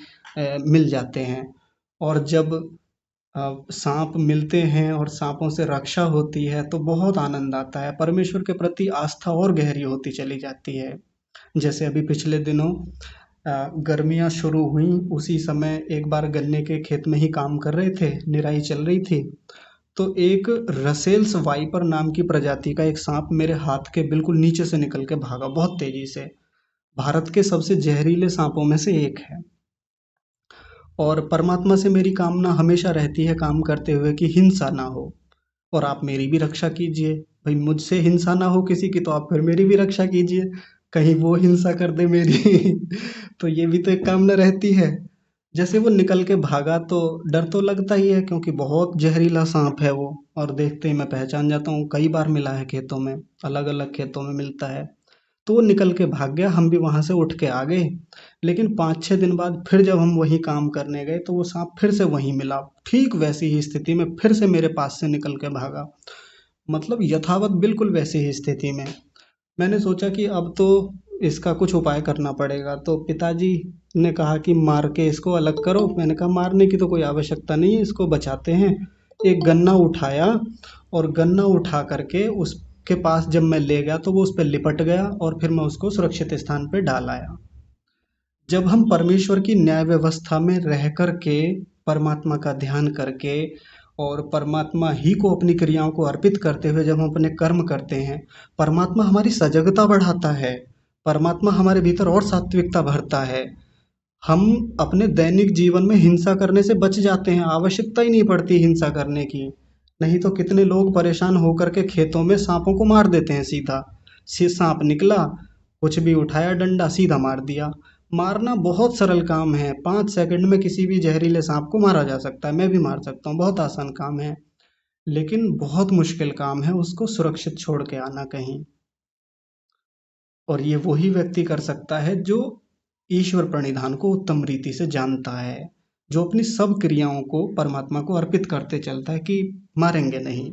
मिल जाते हैं। और जब सांप मिलते हैं और सांपों से रक्षा होती है तो बहुत आनंद आता है, परमेश्वर के प्रति आस्था और गहरी होती चली जाती है। जैसे अभी पिछले दिनों गर्मियाँ शुरू हुई, उसी समय एक बार गन्ने के खेत में ही काम कर रहे थे, निराई चल रही थी। तो एक रसेल्स वाइपर नाम की प्रजाति का एक सांप मेरे हाथ के बिल्कुल नीचे से निकल के भागा बहुत तेजी से। भारत के सबसे जहरीले सांपों में से एक है। और परमात्मा से मेरी कामना हमेशा रहती है काम करते हुए कि हिंसा ना हो, और आप मेरी भी रक्षा कीजिए। भाई मुझसे हिंसा ना हो किसी की, तो आप फिर मेरी भी रक्षा कीजिए, कहीं वो हिंसा कर दे मेरी। तो ये भी तो एक कामना रहती है। जैसे वो निकल के भागा तो डर तो लगता ही है, क्योंकि बहुत जहरीला सांप है वो, और देखते ही मैं पहचान जाता हूँ, कई बार मिला है खेतों में, अलग अलग खेतों में मिलता है। तो वो निकल के भाग गया, हम भी वहां से उठ के आ गए। लेकिन 5-6 दिन बाद फिर जब हम वही काम करने गए तो वो सांप फिर से वहीं मिला, ठीक वैसी ही स्थिति में फिर से मेरे पास से निकल के भागा। मतलब यथावत बिल्कुल वैसी ही स्थिति में। मैंने सोचा कि अब तो इसका कुछ उपाय करना पड़ेगा, तो पिताजी ने कहा कि मार के इसको अलग करो। मैंने कहा मारने की तो कोई आवश्यकता नहीं है, इसको बचाते हैं। एक गन्ना उठाया, और गन्ना उठा करके उसके पास जब मैं ले गया तो वो उस पर लिपट गया, और फिर मैं उसको सुरक्षित स्थान पर डाल आया। जब हम परमेश्वर की न्याय व्यवस्था में रह कर के, परमात्मा का ध्यान करके, और परमात्मा ही को अपनी क्रियाओं को अर्पित करते हुए जब हम अपने कर्म करते हैं, परमात्मा हमारी सजगता बढ़ाता है, परमात्मा हमारे भीतर और सात्विकता भरता है। हम अपने दैनिक जीवन में हिंसा करने से बच जाते हैं, आवश्यकता ही नहीं पड़ती हिंसा करने की। नहीं तो कितने लोग परेशान होकर के खेतों में सांपों को मार देते हैं सीधा। सांप निकला, कुछ भी उठाया, डंडा सीधा मार दिया। मारना बहुत सरल काम है, 5 सेकंड में किसी भी जहरीले सांप को मारा जा सकता है, मैं भी मार सकता हूँ, बहुत आसान काम है। लेकिन बहुत मुश्किल काम है उसको सुरक्षित छोड़ के आना कहीं। और ये वही व्यक्ति कर सकता है जो ईश्वर प्रणिधान को उत्तम रीति से जानता है, जो अपनी सब क्रियाओं को परमात्मा को अर्पित करते चलता है कि मारेंगे नहीं,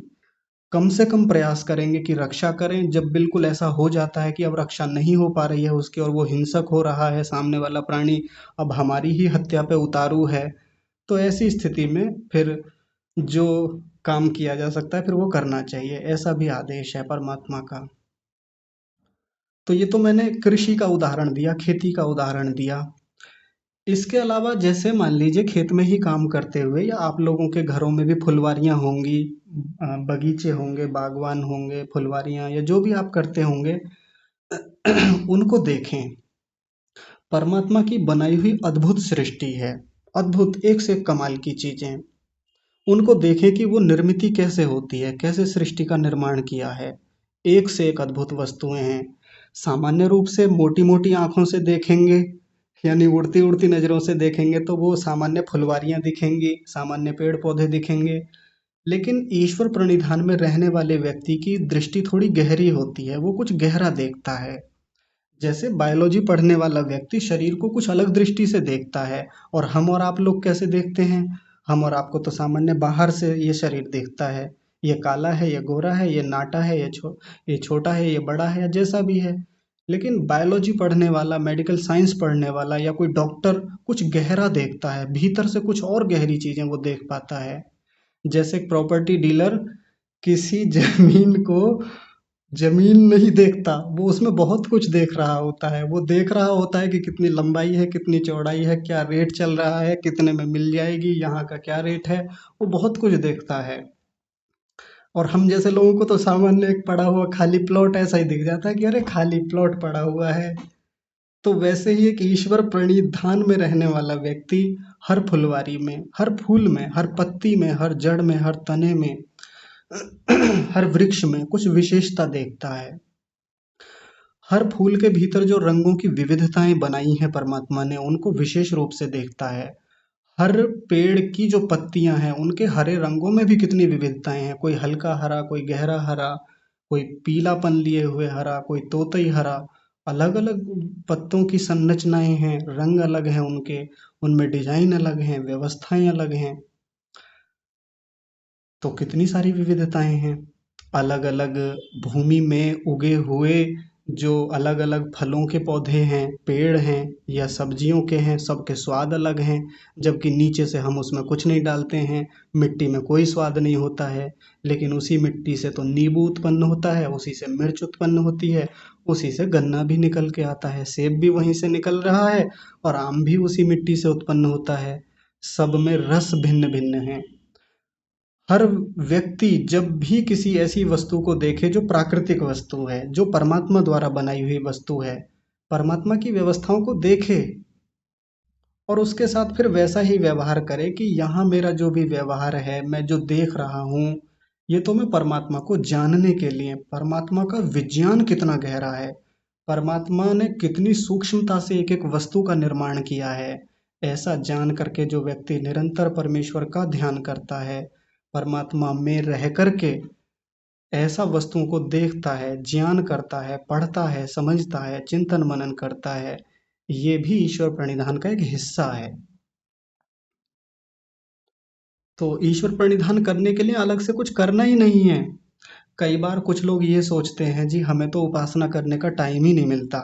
कम से कम प्रयास करेंगे कि रक्षा करें। जब बिल्कुल ऐसा हो जाता है कि अब रक्षा नहीं हो पा रही है उसकी, और वो हिंसक हो रहा है सामने वाला प्राणी, अब हमारी ही हत्या पे उतारू है, तो ऐसी स्थिति में फिर जो काम किया जा सकता है फिर वो करना चाहिए, ऐसा भी आदेश है परमात्मा का। तो ये तो मैंने कृषि का उदाहरण दिया, खेती का उदाहरण दिया। इसके अलावा जैसे मान लीजिए खेत में ही काम करते हुए, या आप लोगों के घरों में भी फुलवारियां होंगी, बगीचे होंगे, बागवान होंगे, फुलवारियां, या जो भी आप करते होंगे, उनको देखें। परमात्मा की बनाई हुई अद्भुत सृष्टि है, अद्भुत, एक से एक कमाल की चीजें। उनको देखें कि वो निर्मिति कैसे होती है, कैसे सृष्टि का निर्माण किया है। एक से एक अद्भुत वस्तुएं हैं। सामान्य रूप से मोटी मोटी आंखों से देखेंगे, यानी उड़ती उड़ती नजरों से देखेंगे तो वो सामान्य फुलवारियां दिखेंगी, सामान्य पेड़ पौधे दिखेंगे। लेकिन ईश्वर प्रणिधान में रहने वाले व्यक्ति की दृष्टि थोड़ी गहरी होती है, वो कुछ गहरा देखता है। जैसे बायोलॉजी पढ़ने वाला व्यक्ति शरीर को कुछ अलग दृष्टि से देखता है, और हम और आप लोग कैसे देखते हैं? हम और आपको तो सामान्य बाहर से ये शरीर देखता है, ये काला है, ये गोरा है, ये नाटा है, ये छोटा है, ये बड़ा है, या जैसा भी है। लेकिन बायोलॉजी पढ़ने वाला, मेडिकल साइंस पढ़ने वाला या कोई डॉक्टर कुछ गहरा देखता है, भीतर से कुछ और गहरी चीजें वो देख पाता है। जैसे एक प्रॉपर्टी डीलर किसी जमीन को जमीन नहीं देखता, वो उसमें बहुत कुछ देख रहा होता है। वो देख रहा होता है कि कितनी लंबाई है, कितनी चौड़ाई है, क्या रेट चल रहा है, कितने में मिल जाएगी, यहाँ का क्या रेट है। वो बहुत कुछ देखता है। और हम जैसे लोगों को तो सामान्य एक पड़ा हुआ खाली प्लॉट ऐसा ही दिख जाता है कि अरे खाली प्लॉट पड़ा हुआ है। तो वैसे ही एक ईश्वर प्रणिधान में रहने वाला व्यक्ति हर फुलवारी में, हर फूल में, हर पत्ती में, हर जड़ में, हर तने में, हर वृक्ष में कुछ विशेषता देखता है। हर फूल के भीतर जो रंगों की विविधताएं बनाई हैं परमात्मा ने, उनको विशेष रूप से देखता है। हर पेड़ की जो पत्तियां हैं, उनके हरे रंगों में भी कितनी विविधताएं हैं। कोई हल्का हरा, कोई गहरा हरा, कोई पीलापन लिए हुए हरा, कोई तोतई हरा। अलग अलग पत्तों की संरचनाएं हैं, रंग अलग हैं उनके, उनमें डिजाइन अलग हैं, व्यवस्थाएं अलग हैं। तो कितनी सारी विविधताएं हैं। अलग अलग भूमि में उगे हुए जो अलग अलग फलों के पौधे हैं, पेड़ हैं या सब्जियों के हैं, सबके स्वाद अलग हैं। जबकि नीचे से हम उसमें कुछ नहीं डालते हैं, मिट्टी में कोई स्वाद नहीं होता है। लेकिन उसी मिट्टी से तो नींबू उत्पन्न होता है, उसी से मिर्च उत्पन्न होती है, उसी से गन्ना भी निकल के आता है, सेब भी वहीं से निकल रहा है, और आम भी उसी मिट्टी से उत्पन्न होता है। सब में रस भिन्न भिन्न है। हर व्यक्ति जब भी किसी ऐसी वस्तु को देखे जो प्राकृतिक वस्तु है, जो परमात्मा द्वारा बनाई हुई वस्तु है, परमात्मा की व्यवस्थाओं को देखे और उसके साथ फिर वैसा ही व्यवहार करे कि यहाँ मेरा जो भी व्यवहार है, मैं जो देख रहा हूँ, ये तो मैं परमात्मा को जानने के लिए, परमात्मा का विज्ञान कितना गहरा है, परमात्मा ने कितनी सूक्ष्मता से एक एक वस्तु का निर्माण किया है। ऐसा जान करके जो व्यक्ति निरंतर परमेश्वर का ध्यान करता है, परमात्मा में रह करके ऐसा वस्तुओं को देखता है, ज्ञान करता है, पढ़ता है, समझता है, चिंतन मनन करता है, ये भी ईश्वर प्रणिधान का एक हिस्सा है। तो ईश्वर प्रणिधान करने के लिए अलग से कुछ करना ही नहीं है। कई बार कुछ लोग ये सोचते हैं, जी हमें तो उपासना करने का टाइम ही नहीं मिलता,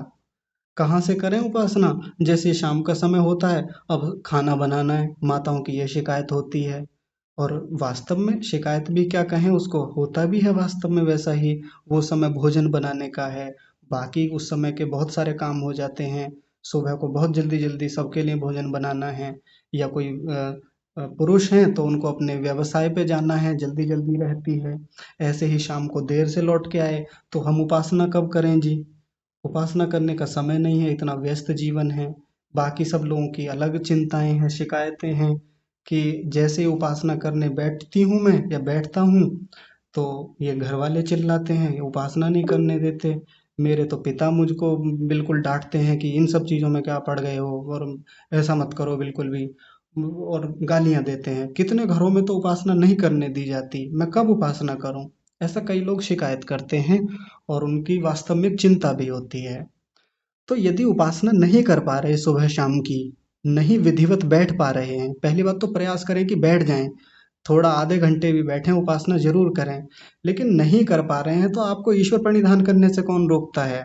कहाँ से करें उपासना। जैसे शाम का समय होता है, अब खाना बनाना है, माताओं की ये शिकायत होती है। और वास्तव में शिकायत भी क्या कहें, उसको होता भी है वास्तव में वैसा ही। वो समय भोजन बनाने का है, बाकी उस समय के बहुत सारे काम हो जाते हैं। सुबह को बहुत जल्दी जल्दी सबके लिए भोजन बनाना है, या कोई पुरुष हैं तो उनको अपने व्यवसाय पे जाना है, जल्दी जल्दी रहती है। ऐसे ही शाम को देर से लौट के आए, तो हम उपासना कब करें जी? उपासना करने का समय नहीं है, इतना व्यस्त जीवन है। बाकी सब लोगों की अलग चिंताएं हैं, शिकायतें हैं कि जैसे ही उपासना करने बैठती हूँ मैं या बैठता हूँ, तो ये घर वाले चिल्लाते हैं, ये उपासना नहीं करने देते। मेरे तो पिता मुझको बिल्कुल डांटते हैं कि इन सब चीज़ों में क्या पड़ गए हो, और ऐसा मत करो बिल्कुल भी। और गालियां देते हैं। कितने घरों में तो उपासना नहीं करने दी जाती, मैं कब उपासना करूं? ऐसा कई लोग शिकायत करते हैं, और उनकी वास्तव में चिंता भी होती है। तो यदि उपासना नहीं कर पा रहे सुबह शाम की, नहीं विधिवत बैठ पा रहे हैं, पहली बात तो प्रयास करें कि बैठ जाएं, थोड़ा आधे घंटे भी बैठें, उपासना जरूर करें। लेकिन नहीं कर पा रहे हैं तो आपको ईश्वर प्रणिधान करने से कौन रोकता है?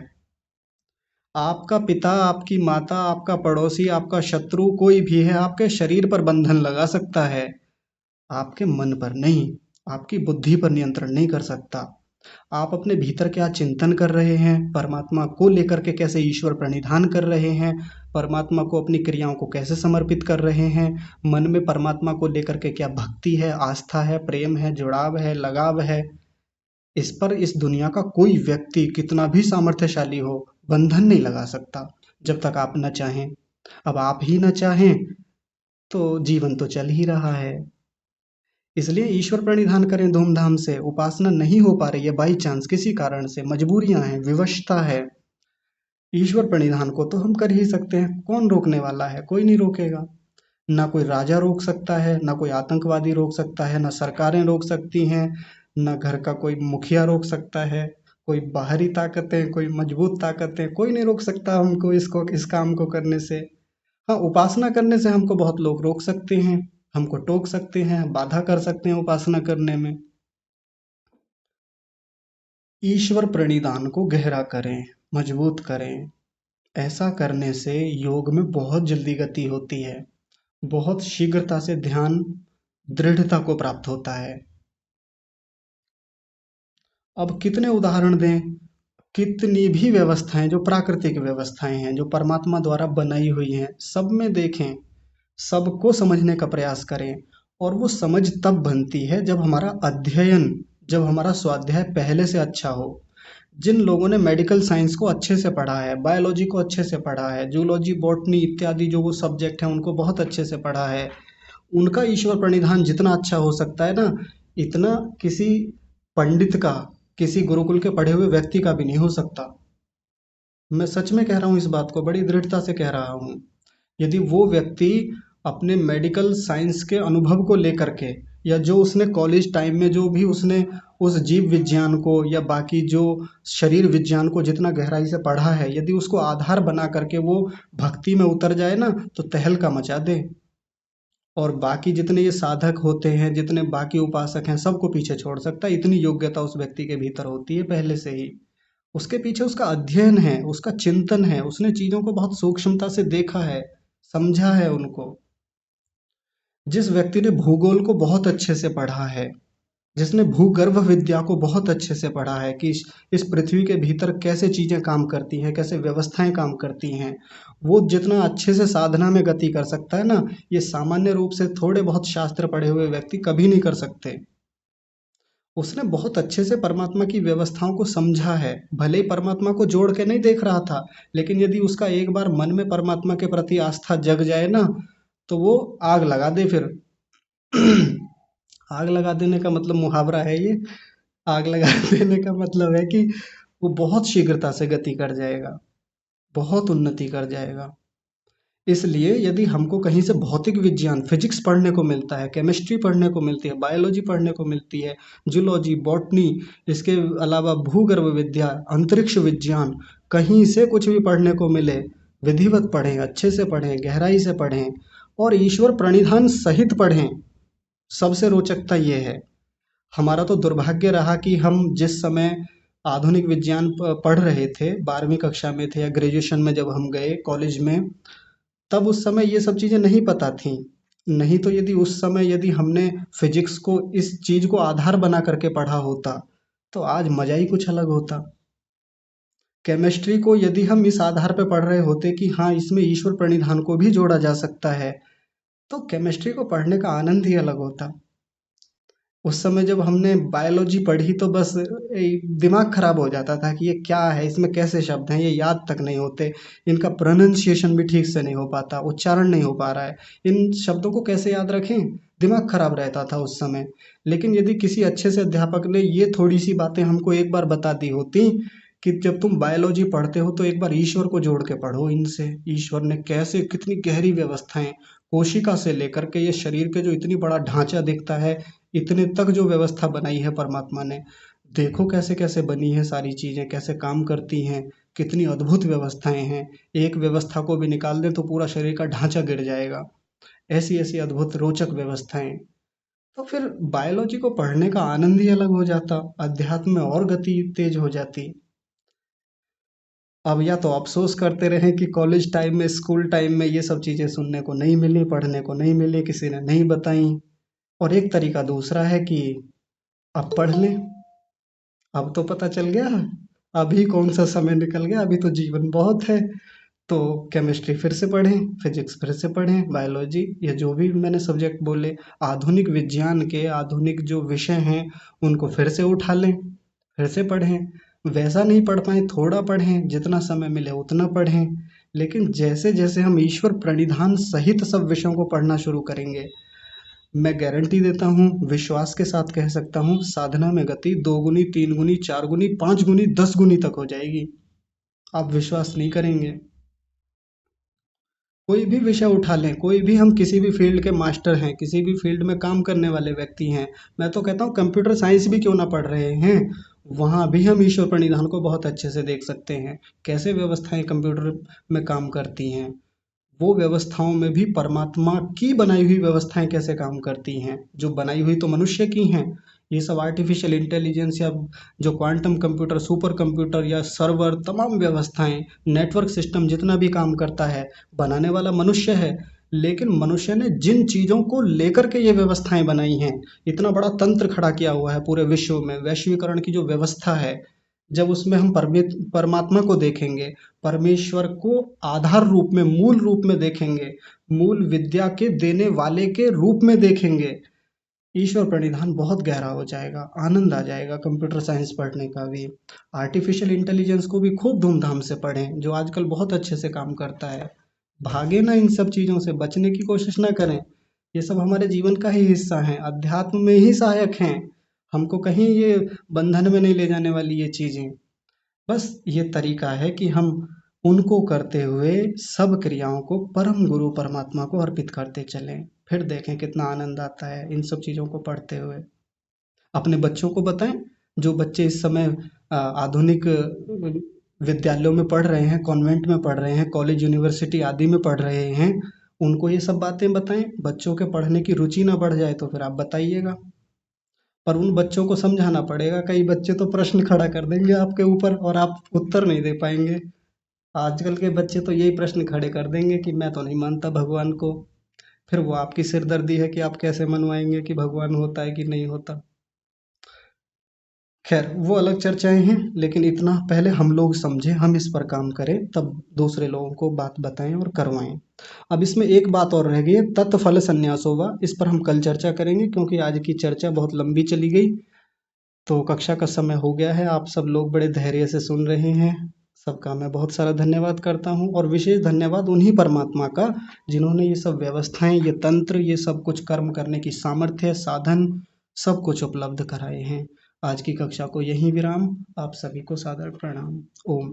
आपका पिता, आपकी माता, आपका पड़ोसी, आपका शत्रु कोई भी है, आपके शरीर पर बंधन लगा सकता है, आपके मन पर नहीं, आपकी बुद्धि पर नियंत्रण नहीं कर सकता। आप अपने भीतर क्या चिंतन कर रहे हैं, परमात्मा को लेकर के कैसे ईश्वर प्रणिधान कर रहे हैं, परमात्मा को अपनी क्रियाओं को कैसे समर्पित कर रहे हैं, मन में परमात्मा को लेकर के क्या भक्ति है, आस्था है, प्रेम है, जुड़ाव है, लगाव है, इस पर इस दुनिया का कोई व्यक्ति कितना भी सामर्थ्यशाली हो, बंधन नहीं लगा सकता, जब तक आप न चाहें। अब आप ही न चाहें तो जीवन तो चल ही रहा है। इसलिए ईश्वर प्रणिधान करें धूमधाम से। उपासना नहीं हो पा रही है बाई चांस, किसी कारण से, मजबूरियां हैं, विवशता है, ईश्वर प्रणिधान को तो हम कर ही सकते हैं। कौन रोकने वाला है? कोई नहीं रोकेगा। ना कोई राजा रोक सकता है, ना कोई आतंकवादी रोक सकता है, ना सरकारें रोक सकती हैं, ना घर का कोई मुखिया रोक सकता है, कोई बाहरी ताकतें, कोई मजबूत ताकतें, कोई नहीं रोक सकता हमको इसको, इस काम को करने से। हाँ, उपासना करने से हमको बहुत लोग रोक सकते हैं, हमको टोक सकते हैं, बाधा कर सकते हैं उपासना करने में। ईश्वर प्रणिधान को गहरा करें, मजबूत करें। ऐसा करने से योग में बहुत जल्दी गति होती है, बहुत शीघ्रता से ध्यान दृढ़ता को प्राप्त होता है। अब कितने उदाहरण दें? कितनी भी व्यवस्थाएं, जो प्राकृतिक व्यवस्थाएं हैं, जो परमात्मा द्वारा बनाई हुई हैं, सब में देखें, सबको समझने का प्रयास करें। और वो समझ तब बनती है जब हमारा अध्ययन, जब हमारा स्वाध्याय पहले से अच्छा हो। जिन लोगों ने मेडिकल साइंस को अच्छे से पढ़ा है, बायोलॉजी को अच्छे से पढ़ा है, जूलॉजी, बॉटनी इत्यादि जो वो सब्जेक्ट हैं उनको बहुत अच्छे से पढ़ा है, उनका ईश्वर प्रणिधान जितना अच्छा हो सकता है ना, इतना किसी पंडित का, किसी गुरुकुल के पढ़े हुए व्यक्ति का भी नहीं हो सकता। मैं सच में कह रहा हूँ, इस बात को बड़ी दृढ़ता से कह रहा हूँ। यदि वो व्यक्ति अपने मेडिकल साइंस के अनुभव को लेकर के, या जो उसने कॉलेज टाइम में जो भी उसने उस जीव विज्ञान को या बाकी जो शरीर विज्ञान को जितना गहराई से पढ़ा है, यदि उसको आधार बना करके वो भक्ति में उतर जाए ना, तो तहलका मचा दे। और बाकी जितने ये साधक होते हैं, जितने बाकी उपासक हैं, सबको पीछे छोड़ सकता है। इतनी योग्यता उस व्यक्ति के भीतर होती है पहले से ही। उसके पीछे उसका अध्ययन है, उसका चिंतन है, उसने चीजों को बहुत सूक्ष्मता से देखा है, समझा है उनको। जिस व्यक्ति ने भूगोल को बहुत अच्छे से पढ़ा है, जिसने भूगर्भ विद्या को बहुत अच्छे से पढ़ा है कि इस पृथ्वी के भीतर कैसे चीजें काम करती हैं, कैसे व्यवस्थाएं काम करती हैं, वो जितना अच्छे से साधना में गति कर सकता है ना, ये सामान्य रूप से थोड़े बहुत शास्त्र पढ़े हुए व्यक्ति कभी नहीं कर सकते। उसने बहुत अच्छे से परमात्मा की व्यवस्थाओं को समझा है, भले ही परमात्मा को जोड़ के नहीं देख रहा था, लेकिन यदि उसका एक बार मन में परमात्मा के प्रति आस्था जग जाए ना, तो वो आग लगा दे फिर। आग लगा देने का मतलब मुहावरा है ये। आग लगा देने का मतलब है कि वो बहुत शीघ्रता से गति कर जाएगा, बहुत उन्नति कर जाएगा। इसलिए यदि हमको कहीं से भौतिक विज्ञान, फिजिक्स पढ़ने को मिलता है, केमिस्ट्री पढ़ने को मिलती है, बायोलॉजी पढ़ने को मिलती है, जूलॉजी, बॉटनी, इसके अलावा भूगर्भ विद्या, अंतरिक्ष विज्ञान, कहीं से कुछ भी पढ़ने को मिले, विधिवत पढ़ें, अच्छे से पढ़ें, गहराई से पढ़ें और ईश्वर प्रणिधान सहित पढ़ें। सबसे रोचकता ये है, हमारा तो दुर्भाग्य रहा कि हम जिस समय आधुनिक विज्ञान पढ़ रहे थे, 12वीं कक्षा में थे या ग्रेजुएशन में जब हम गए कॉलेज में, तब उस समय ये सब चीज़ें नहीं पता थीं। नहीं तो यदि उस समय यदि हमने फिजिक्स को इस चीज़ को आधार बना करके पढ़ा होता, तो आज मज़ा ही कुछ अलग होता। केमिस्ट्री को यदि हम इस आधार पे पढ़ रहे होते कि हाँ, इसमें ईश्वर प्रणिधान को भी जोड़ा जा सकता है, तो केमिस्ट्री को पढ़ने का आनंद ही अलग होता। उस समय जब हमने बायोलॉजी पढ़ी तो बस दिमाग खराब हो जाता था कि ये क्या है, इसमें कैसे शब्द हैं, ये याद तक नहीं होते, इनका प्रोनाउंसिएशन भी ठीक से नहीं हो पाता, उच्चारण नहीं हो पा रहा है, इन शब्दों को कैसे याद रखें, दिमाग खराब रहता था उस समय। लेकिन यदि किसी अच्छे से अध्यापक ने ये थोड़ी सी बातें हमको एक बार बता दी होती कि जब तुम बायोलॉजी पढ़ते हो तो एक बार ईश्वर को जोड़ के पढ़ो इनसे, ईश्वर ने कैसे, कितनी गहरी व्यवस्थाएं, कोशिका से लेकर के ये शरीर के जो इतनी बड़ा ढांचा दिखता है, इतने तक जो व्यवस्था बनाई है परमात्मा ने, देखो कैसे कैसे बनी है सारी चीजें, कैसे काम करती हैं, कितनी अद्भुत व्यवस्थाएं हैं। एक व्यवस्था को भी निकाल दें तो पूरा शरीर का ढांचा गिर जाएगा। ऐसी ऐसी अद्भुत रोचक व्यवस्थाएं। तो फिर बायोलॉजी को पढ़ने का आनंद ही अलग हो जाता, अध्यात्म में और गति तेज हो जाती। अब या तो अफसोस करते रहे कि कॉलेज टाइम में, स्कूल टाइम में ये सब चीज़ें सुनने को नहीं मिली, पढ़ने को नहीं मिली, किसी ने नहीं बताई। और एक तरीका दूसरा है कि अब पढ़ लें, अब तो पता चल गया, अभी कौन सा समय निकल गया, अभी तो जीवन बहुत है। तो केमिस्ट्री फिर से पढ़ें, फिजिक्स फिर से पढ़ें, बायोलॉजी, या जो भी मैंने सब्जेक्ट बोले, आधुनिक विज्ञान के आधुनिक जो विषय हैं उनको फिर से उठा लें, फिर से पढ़ें। वैसा नहीं पढ़ पाए, थोड़ा पढ़ें, जितना समय मिले उतना पढ़ें। लेकिन जैसे जैसे हम ईश्वर प्रणिधान सहित सब विषयों को पढ़ना शुरू करेंगे, मैं गारंटी देता हूँ, विश्वास के साथ कह सकता हूँ, साधना में गति 2 गुनी, 3 गुनी, 4 गुनी, 5 गुनी, 10 गुनी तक हो जाएगी। आप विश्वास नहीं करेंगे। कोई भी विषय उठा लें, कोई भी, हम किसी भी फील्ड के मास्टर हैं, किसी भी फील्ड में काम करने वाले व्यक्ति हैं, मैं तो कहता हूँ कंप्यूटर साइंस भी क्यों ना पढ़ रहे हैं, वहाँ भी हम ईश्वर प्रणिधान को बहुत अच्छे से देख सकते हैं। कैसे व्यवस्थाएं कंप्यूटर में काम करती हैं, वो व्यवस्थाओं में भी परमात्मा की बनाई हुई व्यवस्थाएं कैसे काम करती हैं, जो बनाई हुई तो मनुष्य की हैं। ये सब आर्टिफिशियल इंटेलिजेंस या जो क्वांटम कंप्यूटर, सुपर कंप्यूटर या सर्वर, तमाम व्यवस्थाएं, नेटवर्क सिस्टम जितना भी काम करता है, बनाने वाला मनुष्य है। लेकिन मनुष्य ने जिन चीज़ों को लेकर के ये व्यवस्थाएं बनाई हैं, इतना बड़ा तंत्र खड़ा किया हुआ है पूरे विश्व में, वैश्वीकरण की जो व्यवस्था है, जब उसमें हम परमात्मा को देखेंगे, परमेश्वर को आधार रूप में, मूल रूप में देखेंगे, मूल विद्या के देने वाले के रूप में देखेंगे, ईश्वर प्रणिधान बहुत गहरा हो जाएगा, आनंद आ जाएगा कंप्यूटर साइंस पढ़ने का भी। आर्टिफिशियल इंटेलिजेंस को भी खूब धूमधाम से पढ़ें, जो आजकल बहुत अच्छे से काम करता है। भागे ना इन सब चीज़ों से, बचने की कोशिश ना करें। ये सब हमारे जीवन का ही हिस्सा है, अध्यात्म में ही सहायक हैं। हमको कहीं ये बंधन में नहीं ले जाने वाली ये चीज़ें। बस ये तरीका है कि हम उनको करते हुए सब क्रियाओं को परम गुरु परमात्मा को अर्पित करते चलें। फिर देखें कितना आनंद आता है इन सब चीज़ों को पढ़ते हुए। अपने बच्चों को बताएं, जो बच्चे इस समय आधुनिक विद्यालयों में पढ़ रहे हैं, कॉन्वेंट में पढ़ रहे हैं, कॉलेज यूनिवर्सिटी आदि में पढ़ रहे हैं, उनको ये सब बातें बताएं। बच्चों के पढ़ने की रुचि ना बढ़ जाए तो फिर आप बताइएगा। पर उन बच्चों को समझाना पड़ेगा, कई बच्चे तो प्रश्न खड़ा कर देंगे आपके ऊपर और आप उत्तर नहीं दे पाएंगे। आजकल के बच्चे तो यही प्रश्न खड़े कर देंगे कि मैं तो नहीं मानता भगवान को। फिर वो आपकी सिरदर्दी है कि आप कैसे मनवाएंगे कि भगवान होता है कि नहीं होता। खैर वो अलग चर्चाएं हैं, लेकिन इतना पहले हम लोग समझें, हम इस पर काम करें, तब दूसरे लोगों को बात बताएं और करवाएं। अब इसमें एक बात और रह गई है, तत्फल संन्यासो वा। इस पर हम कल चर्चा करेंगे, क्योंकि आज की चर्चा बहुत लंबी चली गई। तो कक्षा का समय हो गया है, आप सब लोग बड़े धैर्य से सुन रहे हैं, सबका मैं बहुत सारा धन्यवाद करता हूँ। और विशेष धन्यवाद उन्हीं परमात्मा का जिन्होंने ये सब व्यवस्थाएं, ये तंत्र, ये सब कुछ कर्म करने की सामर्थ्य, साधन, सब कुछ उपलब्ध कराए हैं। आज की कक्षा को यहीं विराम। आप सभी को सादर प्रणाम। ओम।